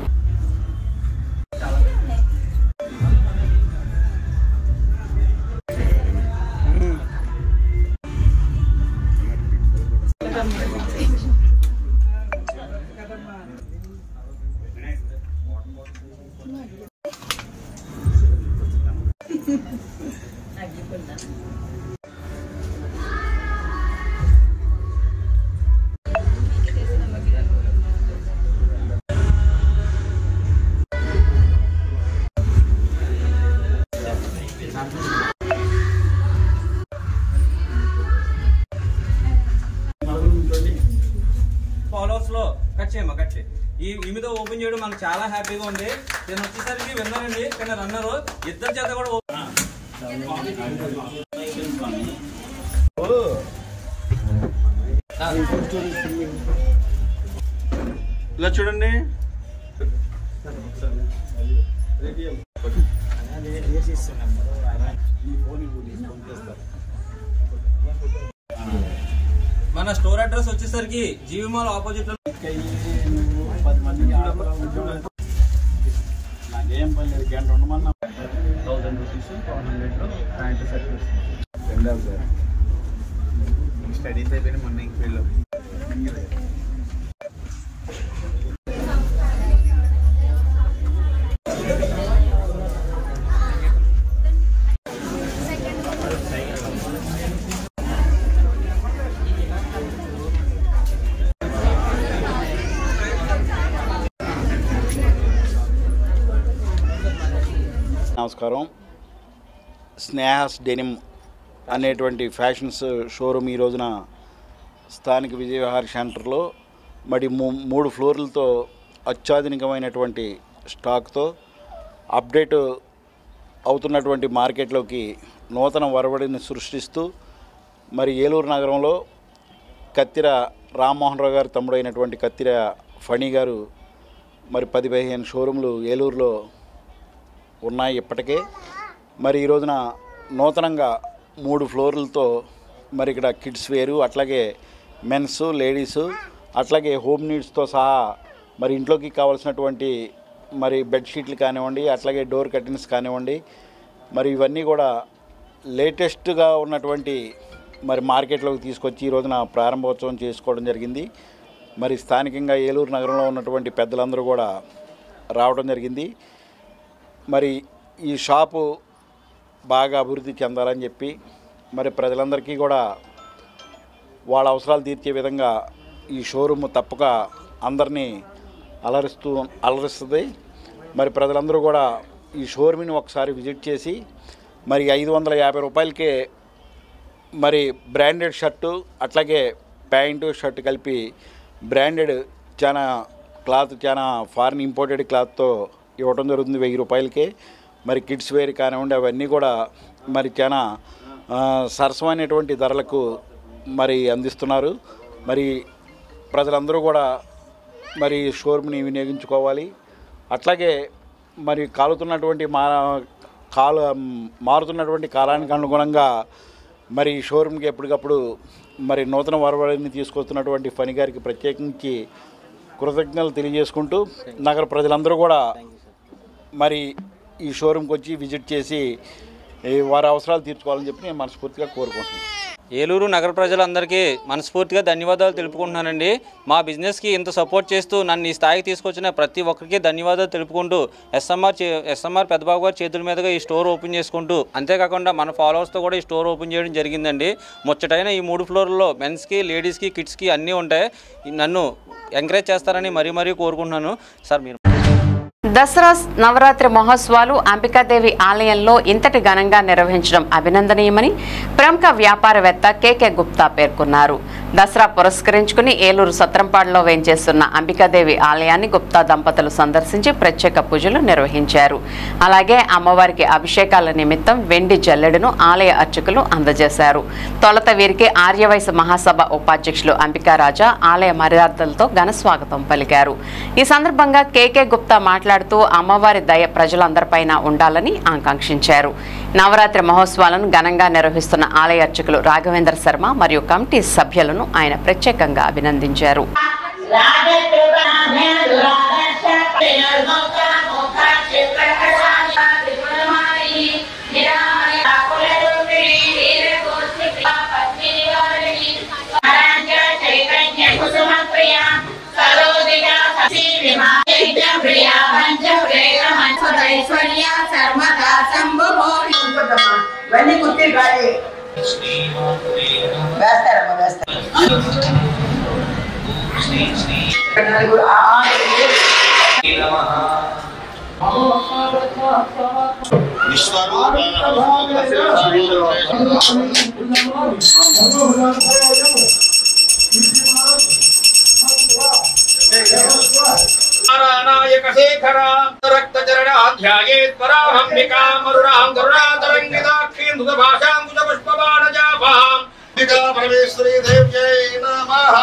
కట్ చేయి ఈమెతో ఓపెన్ చేయడం మనకు చాలా హ్యాపీగా ఉంది. నేను వచ్చేసరికి విన్నానండి, కానీ రన్నరు ఇద్దరు చేత కూడా ఇలా చూడండి. మన స్టోర్ అడ్రస్ వచ్చేసరికి జీవి మాల్ ఆపోజిట్ లో. నాకేం పని లేదు, గంట ఉండమన్నా 1000 రూపీస్ 400 ప్యాంట్ షర్ట్ రెండాలి సార్. స్టడీస్ అయిపోయినా మొన్న ఇంట్లో నమస్కారం. స్నేహాస్ డెనిమ్ అనేటువంటి ఫ్యాషన్స్ షోరూమ్ ఈ రోజున స్థానిక విజయవిహార్ సెంటర్లో మరి 3 ఫ్లోర్లతో అత్యాధునికమైనటువంటి స్టాక్తో అప్డేట్ అవుతున్నటువంటి మార్కెట్లోకి నూతన వరవడిని సృష్టిస్తూ మరి ఏలూరు నగరంలో కత్తిర రామ్మోహన్ రావు గారి తమ్ముడైనటువంటి కత్తిర ఫణి గారు మరి 10-15 షోరూమ్లు ఏలూరులో ఉన్నాయి ఇప్పటికే. మరి ఈ రోజున నూతనంగా 3 ఫ్లోర్లతో మరి ఇక్కడ కిడ్స్ వేరు, అట్లాగే మెన్స్, లేడీసు, అట్లాగే హోమ్ నీడ్స్తో సహా మరి ఇంట్లోకి కావాల్సినటువంటి మరి బెడ్షీట్లు కానివ్వండి, అట్లాగే డోర్ కర్టన్స్ కానివ్వండి, మరి ఇవన్నీ కూడా లేటెస్ట్గా ఉన్నటువంటి మరి మార్కెట్లోకి తీసుకొచ్చి ఈ రోజున ప్రారంభోత్సవం చేసుకోవడం జరిగింది. మరి స్థానికంగా ఏలూరు నగరంలో ఉన్నటువంటి పెద్దలందరూ కూడా రావడం జరిగింది. మరి ఈ షాపు బాగా అభివృద్ధి చెందాలని చెప్పి మరి ప్రజలందరికీ కూడా వాళ్ళ అవసరాలు తీర్చే విధంగా ఈ షోరూమ్ తప్పక అందరినీ అలరిస్తుంది. మరి ప్రజలందరూ కూడా ఈ షోరూమ్ని ఒకసారి విజిట్ చేసి మరి 550 రూపాయలకే మరి బ్రాండెడ్ షర్టు, అట్లాగే ప్యాంటు షర్ట్ కలిపి బ్రాండెడ్ చాలా ఫారిన్ ఇంపోర్టెడ్ క్లాత్తో ఇవ్వడం జరుగుతుంది 1000 రూపాయలకే. మరి కిడ్స్ వేర్ కానివ్వండి అవన్నీ కూడా మరి చాలా సరసమైనటువంటి ధరలకు మరి అందిస్తున్నారు. మరి ప్రజలందరూ కూడా మరి షోరూమ్ని వినియోగించుకోవాలి. అట్లాగే మరి మారుతున్నటువంటి కాలానికి అనుగుణంగా మరి షోరూమ్కి ఎప్పటికప్పుడు మరి నూతన వరవడిని తీసుకొస్తున్నటువంటి ఫణి గారికి ప్రత్యేకించి కృతజ్ఞతలు తెలియజేసుకుంటూ నగర ప్రజలందరూ కూడా మరి ఈ షోరూమ్కి వచ్చి విజిట్ చేసి వారి అవసరాలు తీర్చుకోవాలని చెప్పి నేను మనస్ఫూర్తిగా కోరుకుంటున్నాను. ఏలూరు నగర ప్రజలందరికీ మనస్ఫూర్తిగా ధన్యవాదాలు తెలుపుకుంటున్నానండి. మా బిజినెస్కి ఇంత సపోర్ట్ చేస్తూ నన్ను ఈ స్థాయికి తీసుకొచ్చిన ప్రతి ఒక్కరికి ధన్యవాదాలు తెలుపుకుంటూ ఎస్ఎంఆర్ పెద్దబాబు గారి చేతుల మీదుగా ఈ స్టోర్ ఓపెన్ చేసుకుంటూ, అంతేకాకుండా మన ఫాలోవర్స్తో కూడా ఈ స్టోర్ ఓపెన్ చేయడం జరిగిందండి. ముచ్చటైన ఈ 3 ఫ్లోర్లలో మెన్స్కి, లేడీస్కి, కిడ్స్కి అన్నీ ఉంటాయి. నన్ను ఎంకరేజ్ చేస్తారని మరీ కోరుకుంటున్నాను సార్. మీరు దసరా నవరాత్రి మహోత్సవాలు అంబికాదేవి ఆలయంలో ఇంతటి ఘనంగా నిర్వహించడం అభినందనీయమని ప్రముఖ వ్యాపారవేత్త కేకే గుప్తా పేర్కొన్నారు. దసరా పురస్కరించుకుని ఏలూరు సత్రంపాడులో వేంచేస్తున్న అంబికాదేవి ఆలయాన్ని గుప్తా దంపతులు సందర్శించి ప్రత్యేక పూజలు నిర్వహించారు. అలాగే అమ్మవారికి అభిషేకాల నిమిత్తం వెండి జల్లెడును ఆలయ అర్చకులు అందజేశారు. తొలత వీరికి ఆర్యవైశ్య మహాసభ ఉపాధ్యక్షులు అంబికారాజా ఆలయ మర్యాదలతో ఘన స్వాగతం పలికారు. ఈ సందర్భంగా కేకే గుప్తా మాట్లాడుతూ అమ్మవారి దయ ప్రజలందరిపైన ఉండాలని ఆకాంక్షించారు. నవరాత్రి మహోత్సవాలను ఘనంగా నిర్వహిస్తున్న ఆలయ అర్చకులు రాఘవేంద్ర శర్మ మరియు కమిటీ సభ్యులను ఆయన ప్రత్యేకంగా అభినందించారు. విశ్వరూప శేఖర రక్త చరణాధ్యాయేత్ పరాహంబికా మరుణాం కరుణాతరంగితాక్షేందుక భాషాంకుశ పుష్పబాణజాపాం అంబికా పరమేశ్వరీ దేవ్యై నమః.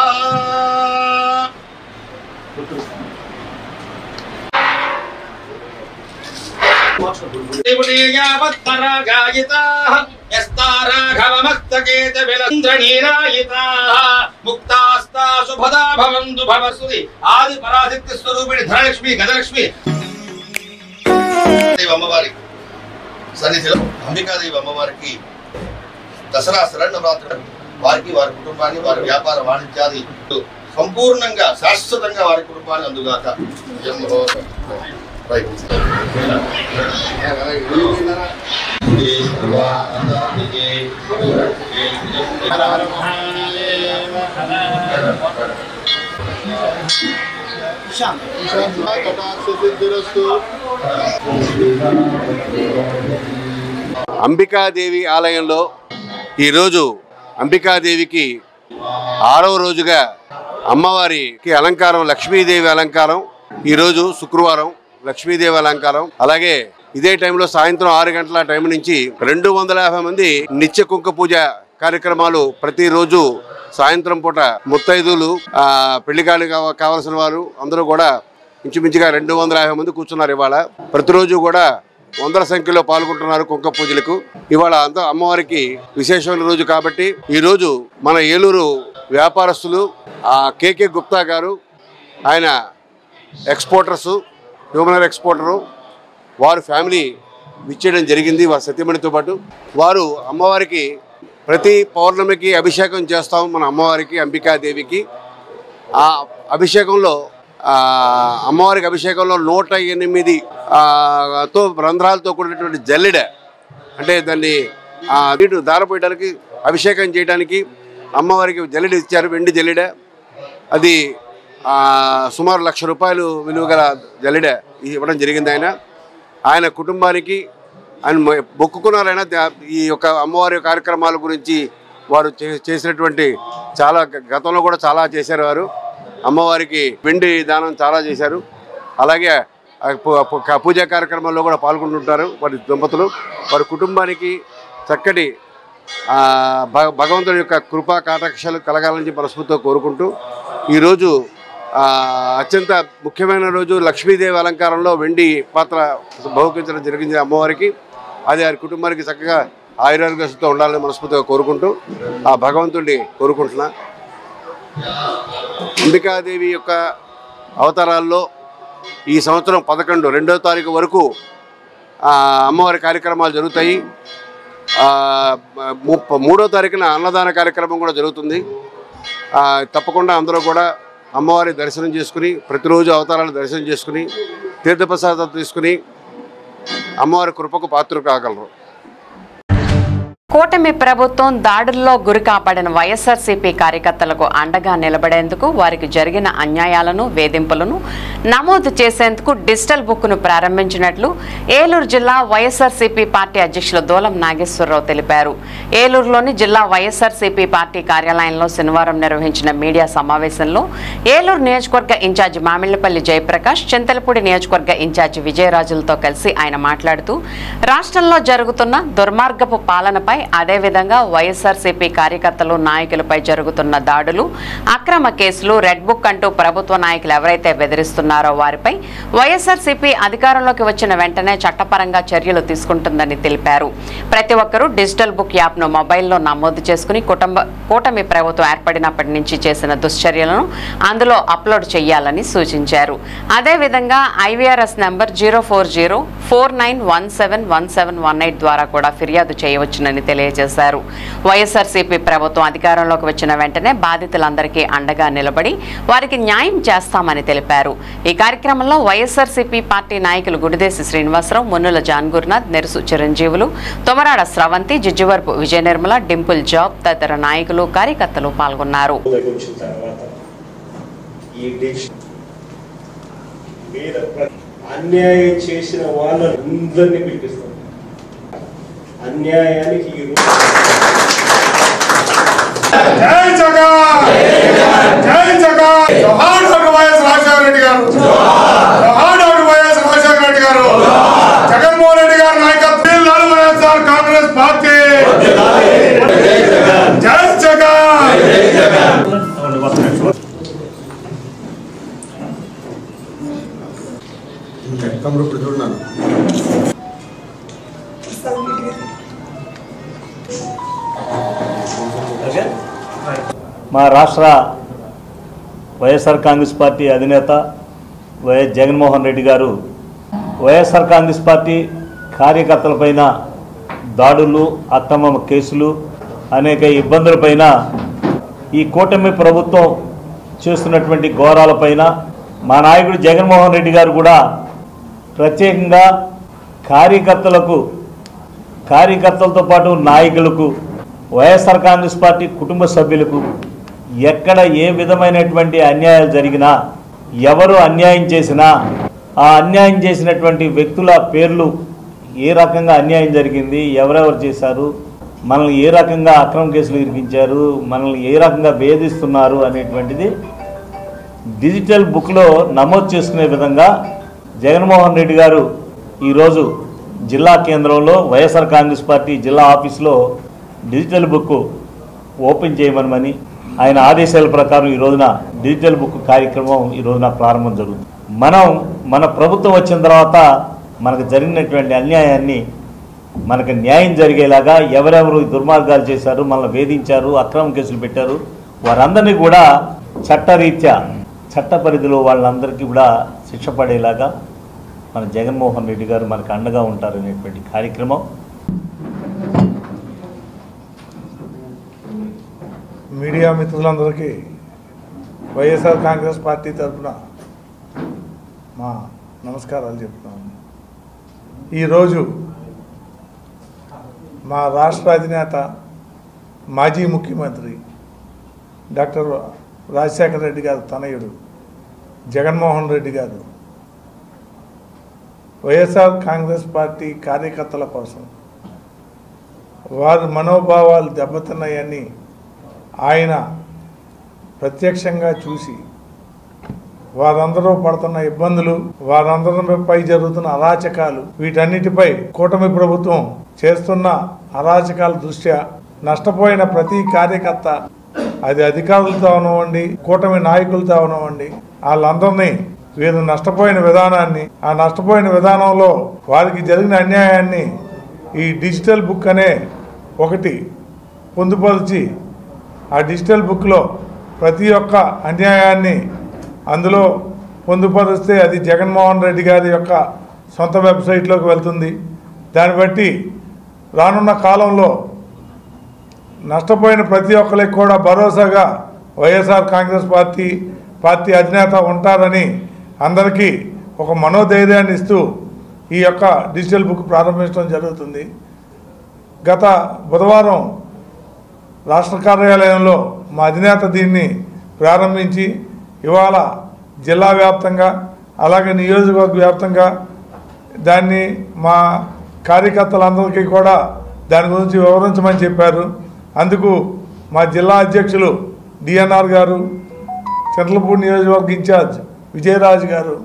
ఆది పరాశక్తి స్వరూపిణి ధనలక్ష్మి గజలక్ష్మి అమ్మవారి సన్నిధిలో అంబికాదేవి అమ్మవారికి దసరా శరన్నవరాత్రులు వారికి వారి కుటుంబాన్ని వారి వ్యాపార వాణిజ్యాది సంపూర్ణంగా శాశ్వతంగా వారి కుటుంబాన్ని అందుగాక. అంబికాదేవి ఆలయంలో ఈరోజు అంబికాదేవికి 6వ రోజుగా అమ్మవారికి అలంకారం లక్ష్మీదేవి అలంకారం. ఈరోజు శుక్రవారం లక్ష్మీదేవి అలంకారం. అలాగే ఇదే టైంలో సాయంత్రం 6 గంటల టైం నుంచి 250 మంది నిత్య కుంక పూజ కార్యక్రమాలు ప్రతిరోజు సాయంత్రం పూట ముత్తైదులు పెళ్లికాళ్ళు కావాల్సిన వారు అందరూ కూడా ఇంచుమించుగా 250 మంది కూర్చున్నారు. ఇవాళ ప్రతిరోజు కూడా వందల సంఖ్యలో పాల్గొంటున్నారు కుంక పూజలకు. ఇవాళ అంతా అమ్మవారికి విశేషమైన రోజు కాబట్టి ఈరోజు మన ఏలూరు వ్యాపారస్తులు కేకే గుప్తా గారు, ఆయన ఎక్స్పోర్టర్సు, హ్యూమనర్ ఎక్స్పోర్టరు, వారు ఫ్యామిలీ విచ్చేయడం జరిగింది వారి సతీమణితో పాటు. వారు అమ్మవారికి ప్రతి పౌర్ణమికి అభిషేకం చేస్తాం మన అమ్మవారికి అంబికాదేవికి. ఆ అభిషేకంలో అమ్మవారికి అభిషేకంలో 108 తో రంధ్రాలతో కూడినటువంటి జల్లెడ, అంటే దాన్ని నీటు దారపోయడానికి అభిషేకం చేయడానికి అమ్మవారికి జల్లెడ ఇచ్చారు, వెండి జల్లెడ. అది సుమారు ₹1,00,000 విలువ గల జల్లెడ ఇవ్వడం జరిగింది. ఆయన కుటుంబానికి ఆయన మొక్కుకున్నారు. ఆయన ఈ యొక్క అమ్మవారి కార్యక్రమాల గురించి వారు చేసినటువంటి చాలా గతంలో కూడా చాలా చేశారు. వారు అమ్మవారికి వెండి దానం చాలా చేశారు. అలాగే పూజా కార్యక్రమాల్లో కూడా పాల్గొంటుంటారు వారి దంపతులు. వారి కుటుంబానికి చక్కటి భగవంతుడి యొక్క కృపా కటాక్షాలు కలగాలని మనస్ఫూర్తిగా కోరుకుంటూ ఈరోజు అత్యంత ముఖ్యమైన రోజు లక్ష్మీదేవి అలంకారంలో వెండి పాత్ర బహుకరించడం జరిగింది అమ్మవారికి. అది వారి కుటుంబానికి చక్కగా ఆయురారోగ్యంతో ఉండాలని మనస్ఫూర్తిగా కోరుకుంటూ ఆ భగవంతుడిని కోరుకుంటున్నా. అంబికాదేవి యొక్క అవతారాల్లో ఈ సంవత్సరం 2వ తారీఖు వరకు అమ్మవారి కార్యక్రమాలు జరుగుతాయి. 3వ తారీఖున అన్నదాన కార్యక్రమం కూడా జరుగుతుంది. తప్పకుండా అందరూ కూడా అమ్మవారి దర్శనం చేసుకుని ప్రతిరోజు అవతారాలు దర్శనం చేసుకుని తీర్థప్రసాదాలు తీసుకుని అమ్మవారి కృపకు పాత్రలు కాగలరు. కూటమి ప్రభుత్వం దాడుల్లో గురి కాపాడిన వైఎస్ఆర్సీపీ కార్యకర్తలకు అండగా నిలబడేందుకు వారికి జరిగిన అన్యాయాలను వేధింపులను నమోదు చేసేందుకు డిజిటల్ బుక్ను ప్రారంభించినట్లు ఏలూరు జిల్లా వైఎస్ఆర్సీపీ పార్టీ అధ్యక్షులు దూలం నాగేశ్వరరావు తెలిపారు. ఏలూరులోని జిల్లా వైఎస్ఆర్సీపీ పార్టీ కార్యాలయంలో శనివారం నిర్వహించిన మీడియా సమావేశంలో ఏలూరు నియోజకవర్గ ఇన్ఛార్జి మామిళ్లపల్లి జయప్రకాష్, చింతలపూడి నియోజకవర్గ ఇన్ఛార్జి విజయరాజులతో కలిసి ఆయన మాట్లాడుతూ రాష్ట్రంలో జరుగుతున్న దుర్మార్గపు పాలనపై, అదేవిధంగా వైఎస్ఆర్సీపీ కార్యకర్తలు నాయకులపై జరుగుతున్న దాడులు, అక్రమ కేసులు, రెడ్ బుక్ అంటూ ప్రభుత్వ నాయకులు ఎవరైతే బెదిరిస్తున్నారో వారిపై వైఎస్ఆర్సీపీ అధికారంలోకి వచ్చిన వెంటనే చట్టపరంగా చర్యలు తీసుకుంటుందని తెలిపారు. ప్రతి ఒక్కరూ డిజిటల్ బుక్ యాప్ను మొబైల్లో నమోదు చేసుకుని కూటమి ప్రభుత్వం ఏర్పడినప్పటి నుంచి చేసిన దుశ్చర్యలను అందులో అప్లోడ్ చేయాలని సూచించారు. అదేవిధంగా ఐవీఆర్ఎస్ నంబర్ 04049171718 ద్వారా కూడా ఫిర్యాదు చేయవచ్చునని తెలియజేశారు. వైఎస్ఆర్సీపీ ప్రభుత్వం అధికారంలోకి వచ్చిన వెంటనే బాధితులందరికీ అండగా నిలబడి వారికి న్యాయం చేస్తామని తెలిపారు. ఈ కార్యక్రమంలో వైఎస్ఆర్సీపీ పార్టీ నాయకులు గుడిదేశి శ్రీనివాసరావు, మున్నుల జాన్ గురునాథ్, నెరుసు చిరంజీవులు, తొమరాడ స్రవంతి, జిజ్జువరపు విజయ నిర్మల, డింపుల్ జాబ్ తదితర నాయకులు కార్యకర్తలు పాల్గొన్నారు. అన్యాయం చేసిన వాళ్ళందరినీ పిలిపిస్తారు. అన్యాయానికి జై జగన్, జై జగన్, జోహార్ డాక్టర్ వైఎస్ రాజశేఖర రెడ్డి గారు, జోహార్ డాక్టర్ వైఎస్ మా రాష్ట్ర వైఎస్ఆర్ కాంగ్రెస్ పార్టీ అధినేత వైఎస్ జగన్మోహన్ రెడ్డి గారు వైఎస్ఆర్ కాంగ్రెస్ పార్టీ కార్యకర్తలపైన దాడులు, అక్రమ కేసులు, అనేక ఇబ్బందులపైన ఈ కూటమి ప్రభుత్వం చేస్తున్నటువంటి ఘోరాలపైన మా నాయకుడు జగన్మోహన్ రెడ్డి గారు కూడా ప్రత్యేకంగా కార్యకర్తలతో పాటు నాయకులకు, వైఎస్ఆర్ కాంగ్రెస్ పార్టీ కుటుంబ సభ్యులకు ఎక్కడ ఏ విధమైనటువంటి అన్యాయాలు జరిగినా, ఎవరు అన్యాయం చేసినా ఆ అన్యాయం చేసినటువంటి వ్యక్తుల పేర్లు, ఏ రకంగా అన్యాయం జరిగింది, ఎవరెవరు చేశారు, మనల్ని ఏ రకంగా అక్రమ కేసులు ఇరికించారు, మనల్ని ఏ రకంగా వేధిస్తున్నారు అనేటువంటిది డిజిటల్ బుక్లో నమోదు చేసుకునే విధంగా జగన్మోహన్ రెడ్డి గారు ఈరోజు జిల్లా కేంద్రంలో వైఎస్ఆర్ కాంగ్రెస్ పార్టీ జిల్లా ఆఫీసులో డిజిటల్ బుక్ ఓపెన్ చేయమని ఆయన ఆదేశాల ప్రకారం ఈ రోజున డిజిటల్ బుక్ కార్యక్రమం ఈ రోజున ప్రారంభం జరుగుతుంది. మన ప్రభుత్వం వచ్చిన తర్వాత మనకు జరిగినటువంటి అన్యాయాన్ని, మనకు న్యాయం జరిగేలాగా ఎవరెవరు దుర్మార్గాలు చేశారు, మనల్ని వేధించారు, అక్రమ కేసులు పెట్టారు, వారందరినీ కూడా చట్టరీత్యా చట్ట పరిధిలో వాళ్ళందరికీ కూడా శిక్ష పడేలాగా మన జగన్మోహన్ రెడ్డి గారు మనకు అండగా ఉంటారనేటువంటి కార్యక్రమం. మీడియా మిత్రులందరికీ వైఎస్ఆర్ కాంగ్రెస్ పార్టీ తరఫున మా నమస్కారాలు చెప్తున్నాను. ఈరోజు మా రాష్ట్ర అధినేత, మాజీ ముఖ్యమంత్రి డాక్టర్ రాజశేఖర రెడ్డి గారు తనయుడు జగన్మోహన్ రెడ్డి గారు వైఎస్ఆర్ కాంగ్రెస్ పార్టీ కార్యకర్తల కోసం వారి మనోభావాలు దెబ్బతిన్నాయని ఆయన ప్రత్యక్షంగా చూసి వారందరూ పడుతున్న ఇబ్బందులు, వారందరిపై జరుగుతున్న అరాచకాలు, వీటన్నిటిపై కూటమి ప్రభుత్వం చేస్తున్న అరాచకాల దృష్ట్యా నష్టపోయిన ప్రతి కార్యకర్త, అది అధికారులతో అవనివ్వండి, కూటమి నాయకులతో అవనివ్వండి, వాళ్ళందరినీ వీరు నష్టపోయిన విధానాన్ని, ఆ నష్టపోయిన విధానంలో వారికి జరిగిన అన్యాయాన్ని ఈ డిజిటల్ బుక్ అనే ఒకటి పొందుపరిచి ఆ డిజిటల్ బుక్లో ప్రతి ఒక్క అన్యాయాన్ని అందులో పొందుపరిస్తే అది జగన్మోహన్ రెడ్డి గారి యొక్క సొంత వెబ్సైట్లోకి వెళ్తుంది. దాన్ని బట్టి రానున్న కాలంలో నష్టపోయిన ప్రతి ఒక్కరికి కూడా భరోసాగా వైఎస్ఆర్ కాంగ్రెస్ పార్టీ అధినేత ఉంటారని అందరికీ ఒక మనోధైర్యాన్ని ఇస్తూ ఈ యొక్క డిజిటల్ బుక్ ప్రారంభించడం జరుగుతుంది. గత బుధవారం రాష్ట్ర కార్యాలయంలో మా అధినేత దీన్ని ప్రారంభించి ఇవాళ జిల్లా వ్యాప్తంగా అలాగే నియోజకవర్గ వ్యాప్తంగా దాన్ని మా కార్యకర్తలందరికీ కూడా దాని గురించి వివరించమని చెప్పారు. అందుకు మా జిల్లా అధ్యక్షులు డిఎన్ఆర్ గారు, చంద్రపూర్ నియోజకవర్గ ఇన్ఛార్జ్ విజయరాజు గారు,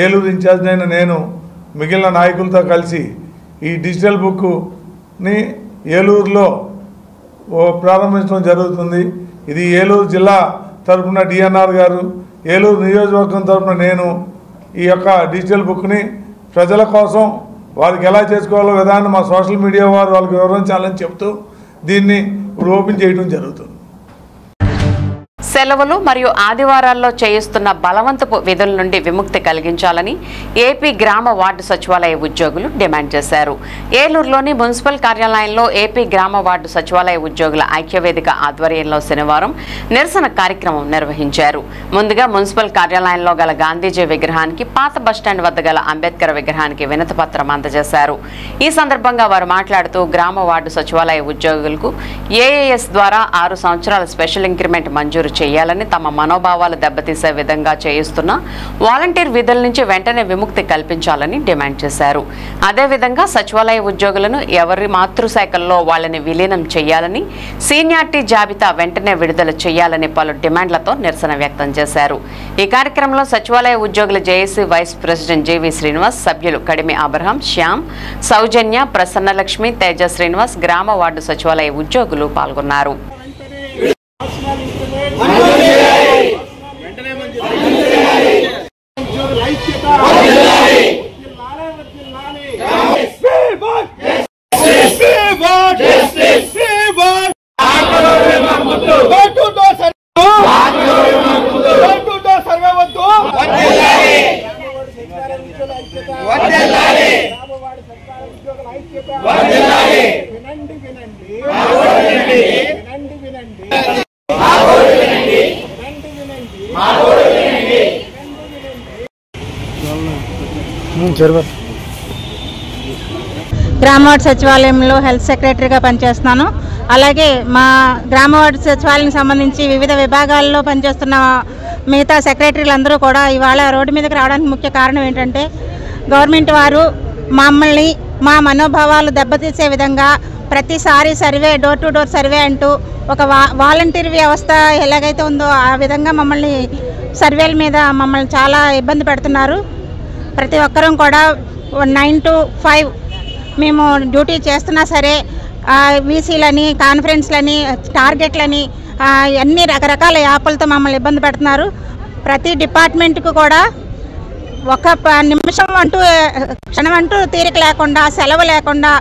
ఏలూరు ఇన్ఛార్జ్ అయిన నేను, మిగిలిన నాయకులతో కలిసి ఈ డిజిటల్ బుక్ని ఏలూరులో ప్రారంభించడం జరుగుతుంది. ఇది ఏలూరు జిల్లా తరఫున డిఎన్ఆర్ గారు, ఏలూరు నియోజకవర్గం తరఫున నేను ఈ యొక్క డిజిటల్ బుక్ని ప్రజల కోసం వారికి ఎలా చేసుకోవాలో విధానం మా సోషల్ మీడియా వారు వాళ్ళకి వివరించాలని చెప్తూ దీన్ని ఇప్పుడు ఓపెన్ చేయడం జరుగుతుంది. సెలవులు మరియు ఆదివారాల్లో చేయిస్తున్న బలవంతపు విధుల నుండి విముక్తి కలిగించాలని ఏపీ గ్రామ వార్డు సచివాలయ ఉద్యోగులు డిమాండ్ చేశారు. ఏలూరులోని మున్సిపల్ కార్యాలయంలో ఏపీ గ్రామ వార్డు సచివాలయ ఉద్యోగుల ఐక్యవేదిక ఆధ్వర్యంలో శనివారం నిరసన కార్యక్రమం నిర్వహించారు. ముందుగా మున్సిపల్ కార్యాలయంలో గల గాంధీజీ విగ్రహానికి, పాత బస్టాండ్ వద్ద గల అంబేద్కర్ విగ్రహానికి వినతి పత్రం అందజేశారు. ఈ సందర్భంగా వారు మాట్లాడుతూ గ్రామ వార్డు సచివాలయ ఉద్యోగులకు ఏఏఎస్ ద్వారా 6 సంవత్సరాల స్పెషల్ ఇంక్రిమెంట్ మంజూరు చేయాలని, తమ మనోభావాలు దెబ్బతీసే విధంగా చేయిస్తున్న వాలంటీర్ విధుల నుంచి వెంటనే విముక్తి కల్పించాలని డిమాండ్ చేశారు. అదేవిధంగా సచివాలయ ఉద్యోగులను ఎవరి మాతృశాఖల్లో వాళ్ళని విలీనం చేయాలని, సీనియారిటీ జాబితా వెంటనే విడుదల చేయాలని పలు డిమాండ్లతో నిరసన వ్యక్తం చేశారు. ఈ కార్యక్రమంలో సచివాలయ ఉద్యోగుల JAC vice president JV Srinivas, సభ్యులు కడిమి అబ్రహం, శ్యామ్, సౌజన్య, ప్రసన్నలక్ష్మి, తేజ శ్రీనివాస్, గ్రామ వార్డు సచివాలయ ఉద్యోగులు పాల్గొన్నారు. Justice! గ్రామ వార్డు సచివాలయంలో హెల్త్ సెక్రటరీగా పనిచేస్తున్నాను. అలాగే మా గ్రామ వార్డు సచివాలయానికి సంబంధించి వివిధ విభాగాల్లో పనిచేస్తున్న మిగతా సెక్రటరీలు అందరూ కూడా ఇవాళ రోడ్డు మీదకి రావడానికి ముఖ్య కారణం ఏంటంటే గవర్నమెంట్ వారు మమ్మల్ని మా మనోభావాలు దెబ్బతీసే విధంగా ప్రతిసారి survey door to door survey అంటూ ఒక వాలంటీర్ వ్యవస్థ ఎలాగైతే ఉందో ఆ విధంగా మమ్మల్ని సర్వేల మీద మమ్మల్ని చాలా ఇబ్బంది పెడుతున్నారు. ప్రతి ఒక్కరం కూడా 9 to 5 మేము డ్యూటీ చేస్తున్నా సరే వీసీలని కాన్ఫరెన్స్లని టార్గెట్లని అన్ని రకరకాల యాప్లతో మమ్మల్ని ఇబ్బంది పెడుతున్నారు. ప్రతి డిపార్ట్మెంట్కు కూడా ఒక నిమిషం అంటూ క్షణం అంటూ తీరిక లేకుండా సెలవు లేకుండా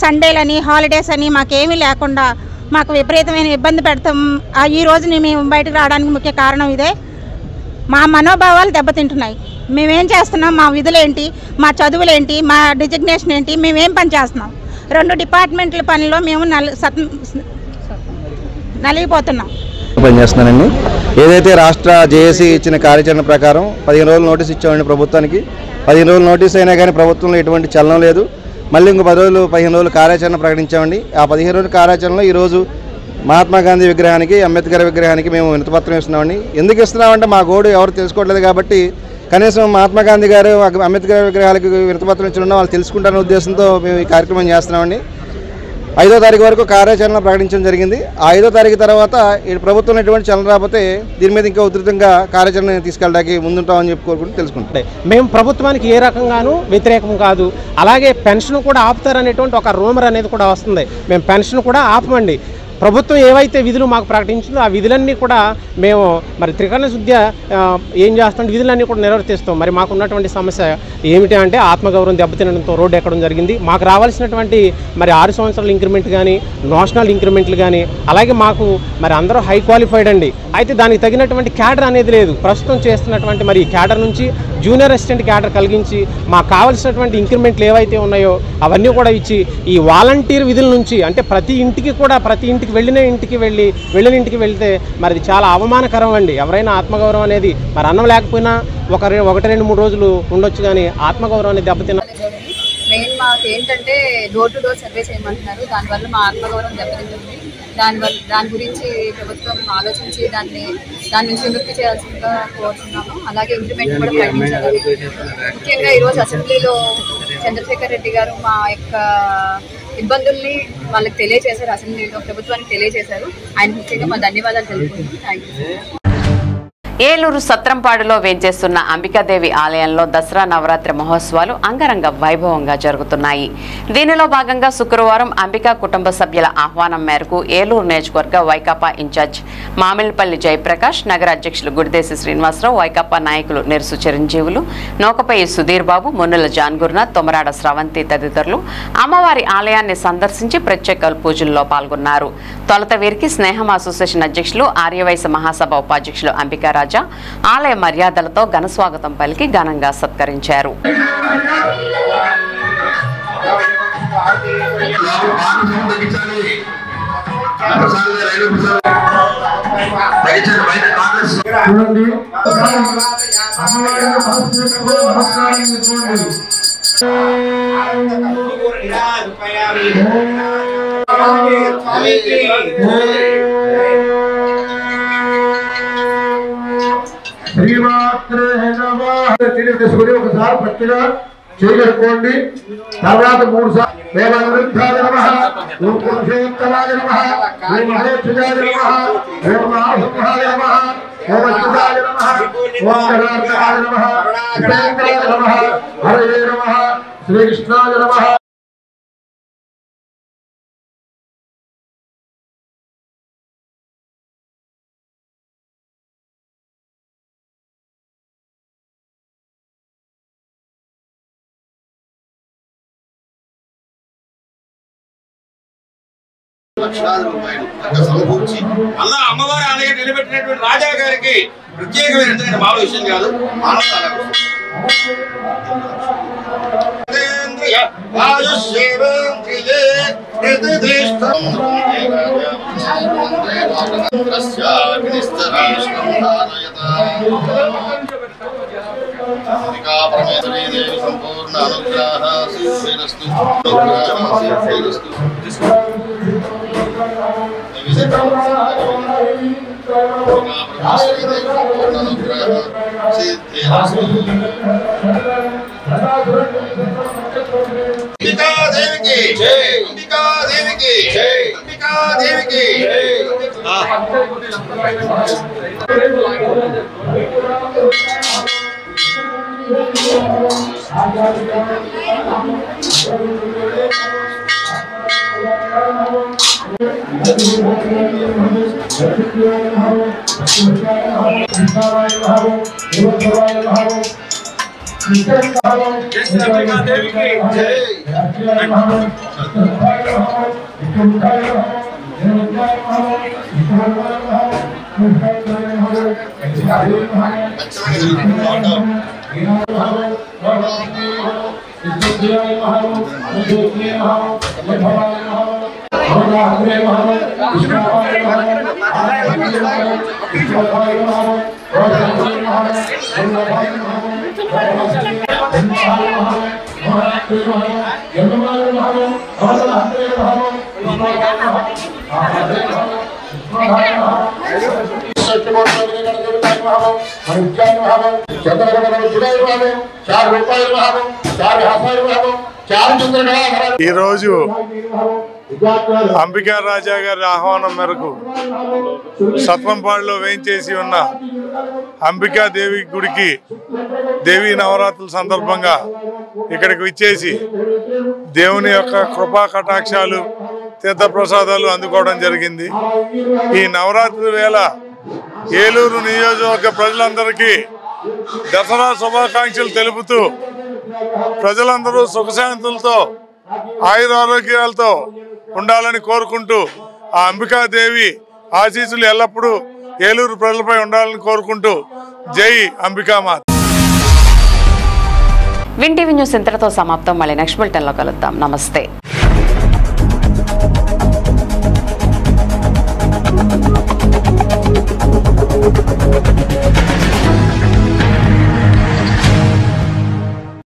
సండేలని హాలిడేస్ అని మాకేమీ లేకుండా మాకు విపరీతమైన ఇబ్బంది పెడతాం. ఈరోజు మేము బయటకు రావడానికి ముఖ్య కారణం ఇదే. మా మనోభావాలు దెబ్బతింటున్నాయి. మేమేం చేస్తున్నాం, మా విధులేంటి, మా చదువులేంటి, మా డిజిగ్నేషన్ ఏంటి, మేమేం పని చేస్తున్నాం. 2 డిపార్ట్మెంట్ల పనిలో మేము నలిగిపోతున్నాం. పనిచేస్తున్నానండి. ఏదైతే రాష్ట్ర జేఏసీ ఇచ్చిన కార్యాచరణ ప్రకారం 15 రోజులు నోటీస్ ఇచ్చామండి ప్రభుత్వానికి. 15 రోజులు నోటీస్ అయినా కానీ ప్రభుత్వంలో ఎటువంటి చలనం లేదు. మళ్ళీ ఇంకో 15 రోజులు కార్యాచరణ ప్రకటించామండి. ఆ 15 రోజుల కార్యాచరణలో ఈరోజు మహాత్మా గాంధీ విగ్రహానికి, అంబేద్కర్ విగ్రహానికి మేము వినతిపత్రం ఇస్తున్నామండి. ఎందుకు ఇస్తున్నామంటే మా గోడు ఎవరు తెలుసుకోవట్లేదు కాబట్టి కనీసం మహాత్మా గాంధీ గారు అంబేద్కర్ విగ్రహాలకు వినతిపత్రం ఇచ్చిన వాళ్ళు తెలుసుకుంటారనే ఉద్దేశంతో మేము ఈ కార్యక్రమం చేస్తున్నామండి. 5వ తారీఖు వరకు కార్యాచరణ ప్రకటించడం జరిగింది. ఆ 5వ తారీఖు తర్వాత ప్రభుత్వం ఎటువంటి చలనం రాకపోతే దీని మీద ఇంకా ఉధృతంగా కార్యాచరణ తీసుకెళ్ళడానికి ముందుంటామని చెప్పి కోరుకుంటూ తెలుసుకుంటాం. మేము ప్రభుత్వానికి ఏ రకంగానూ వ్యతిరేకం కాదు. అలాగే పెన్షన్ కూడా ఆపుతారనేటువంటి ఒక రూమర్ అనేది కూడా వస్తుంది. మేము పెన్షన్ కూడా ఆపమండి. ప్రభుత్వం ఏవైతే విధులు మాకు ప్రకటించిందో ఆ విధులన్నీ కూడా మేము మరి త్రికరణ శుద్ధ ఏం చేస్తాం, విధులన్నీ కూడా నిర్వర్తిస్తాం. మరి మాకు ఉన్నటువంటి సమస్య ఏమిటి అంటే ఆత్మగౌరవం దెబ్బతినడంతో రోడ్డు ఎక్కడం జరిగింది. మాకు రావాల్సినటువంటి మరి 6 సంవత్సరాల ఇంక్రిమెంట్ కానీ, నేషనల్ ఇంక్రిమెంట్లు కానీ, అలాగే మాకు మరి అందరూ హై క్వాలిఫైడ్ అండి. అయితే దానికి తగినటువంటి క్యాడర్ అనేది లేదు. ప్రస్తుతం చేస్తున్నటువంటి మరి క్యాడర్ నుంచి జూనియర్ అసిస్టెంట్ క్యాడర్ కలిగించి మాకు కావాల్సినటువంటి ఇంక్రిమెంట్లు ఏవైతే ఉన్నాయో అవన్నీ కూడా ఇచ్చి ఈ వాలంటీర్ విధుల నుంచి అంటే ప్రతి ఇంటికి వెళ్ళిన ఇంటికి వెళ్తే మరి చాలా అవమానకరం అండి. ఎవరైనా ఆత్మగౌరవం అనేది మరి అన్నం లేకపోయినా 1, 2, 3 రోజులు ఉండొచ్చు, కానీ ఆత్మగౌరవం అనేది దెబ్బతిన్న మెయిన్ మాకు ఏంటంటే డోర్ టు డోర్ సర్వే చేయమంటున్నారు. దానివల్ల మా ఆత్మగౌరవం దెబ్బతింటుంది. దాని గురించి ప్రభుత్వం ఆలోచించి దాని నుంచి విముక్తి చేయాల్సిందిగా కోరుతున్నాము. అలాగే ఇంప్లిమెంట్ కూడా ప్రకటించాలి. ముఖ్యంగా ఈరోజు అసెంబ్లీలో చంద్రశేఖర్ రెడ్డి గారు మా యొక్క ఇబ్బందుల్ని వాళ్ళకి తెలియజేశారు. అసెంబ్లీలో ప్రభుత్వానికి తెలియజేశారు. ఆయన ముఖ్యంగా మా ధన్యవాదాలు తెలుపుకుంటున్నాం. Thank you. ఏలూరు సత్రంపాడులో వేంచేస్తున్న అంబికాదేవి ఆలయంలో దసరా నవరాత్రి మహోత్సవాలు అంగరంగ వైభవంగా జరుగుతున్నాయి. దీనిలో భాగంగా శుక్రవారం అంబికా కుటుంబ సభ్యుల ఆహ్వానం మేరకు ఏలూరు నియోజకవర్గ వైకాపా ఇన్ఛార్జ్ మామిళ్లపల్లి జయప్రకాష్, నగర అధ్యక్షులు గుడిదేశి శ్రీనివాసరావు, వైకాపా నాయకులు నెరుసు చిరంజీవులు, నౌకపల్లి సుధీర్ బాబు, మున్నుల జాన్ గురునాథ్, తొమరాడ స్రవంతి తదితరులు అమ్మవారి ఆలయాన్ని సందర్శించి ప్రత్యేక పూజల్లో పాల్గొన్నారు. తొలుత వీరికి స్నేహం అసోసియేషన్ అధ్యక్షులు, ఆర్యవైశ్య మహాసభ ఉపాధ్యక్షులు అంబికా ఆలయ మర్యాదలతో ఘనస్వాగతం పలికి ఘనంగా సత్కరించారు. ఒకసారి పట్టిగా చేయగలుకోండి. తర్వాత 3 సార్లు వేదవృద్ధాయ నమః, ఓం పురుషోత్తమాయ నమః, ఓం మహేశ్వరాయ నమః, ఓం మహాబ్రహ్మాయ నమః, ఓం అచ్యుతాయ నమః, ఓం గణార్థాయ నమః, శ్రీవేంకటాయ నమః, హరయే నమః, శ్రీకృష్ణాయ నమః. లక్షలాది రూపాయలు సమకూర్చి అలా అమ్మవారి ఆలయం నిలబెట్టినటువంటి రాజా గారికి ప్రత్యేకమైన ఎందుకంటే మామూలు విషయం కాదు. అంబికా పరమేశ్వరీ దేవి సంపూర్ణ అనుగ్రహ సిద్ధిరస్తు సిద్ధిరస్తు అంబికా దేవికి జై అంబికా దేవికి జై అంబికా దేవికి ఈరోజు అంబికా రాజా గారి ఆహ్వానం మేరకు సత్రంపాడులో వేయించేసి ఉన్న అంబికా దేవి గుడికి దేవీ నవరాత్రుల సందర్భంగా ఇక్కడికి విచ్చేసి దేవుని యొక్క కృపా కటాక్షాలు తీర్థప్రసాదాలు అందుకోవడం జరిగింది. ఈ నవరాత్రి వేళ ఏలూరు నియోజకవర్గ ప్రజలందరికీ దసరా శుభాకాంక్షలు తెలుపుతూ ప్రజలందరూ సుఖశాంతులతో ఆయురారోగ్యాలతో ఉండాలని కోరుకుంటూ ఆ అంబికాదేవి ఆశీస్సులు ఎల్లప్పుడూ ఏలూరు ప్రజలపై ఉండాలని కోరుకుంటూ జై అంబికామాత. విన్ టీవీ న్యూస్ ఇంతటితో సమాప్తం. మళ్ళీ నెక్స్ట్ బులెటిన్లో కలుద్దాం. నమస్తే.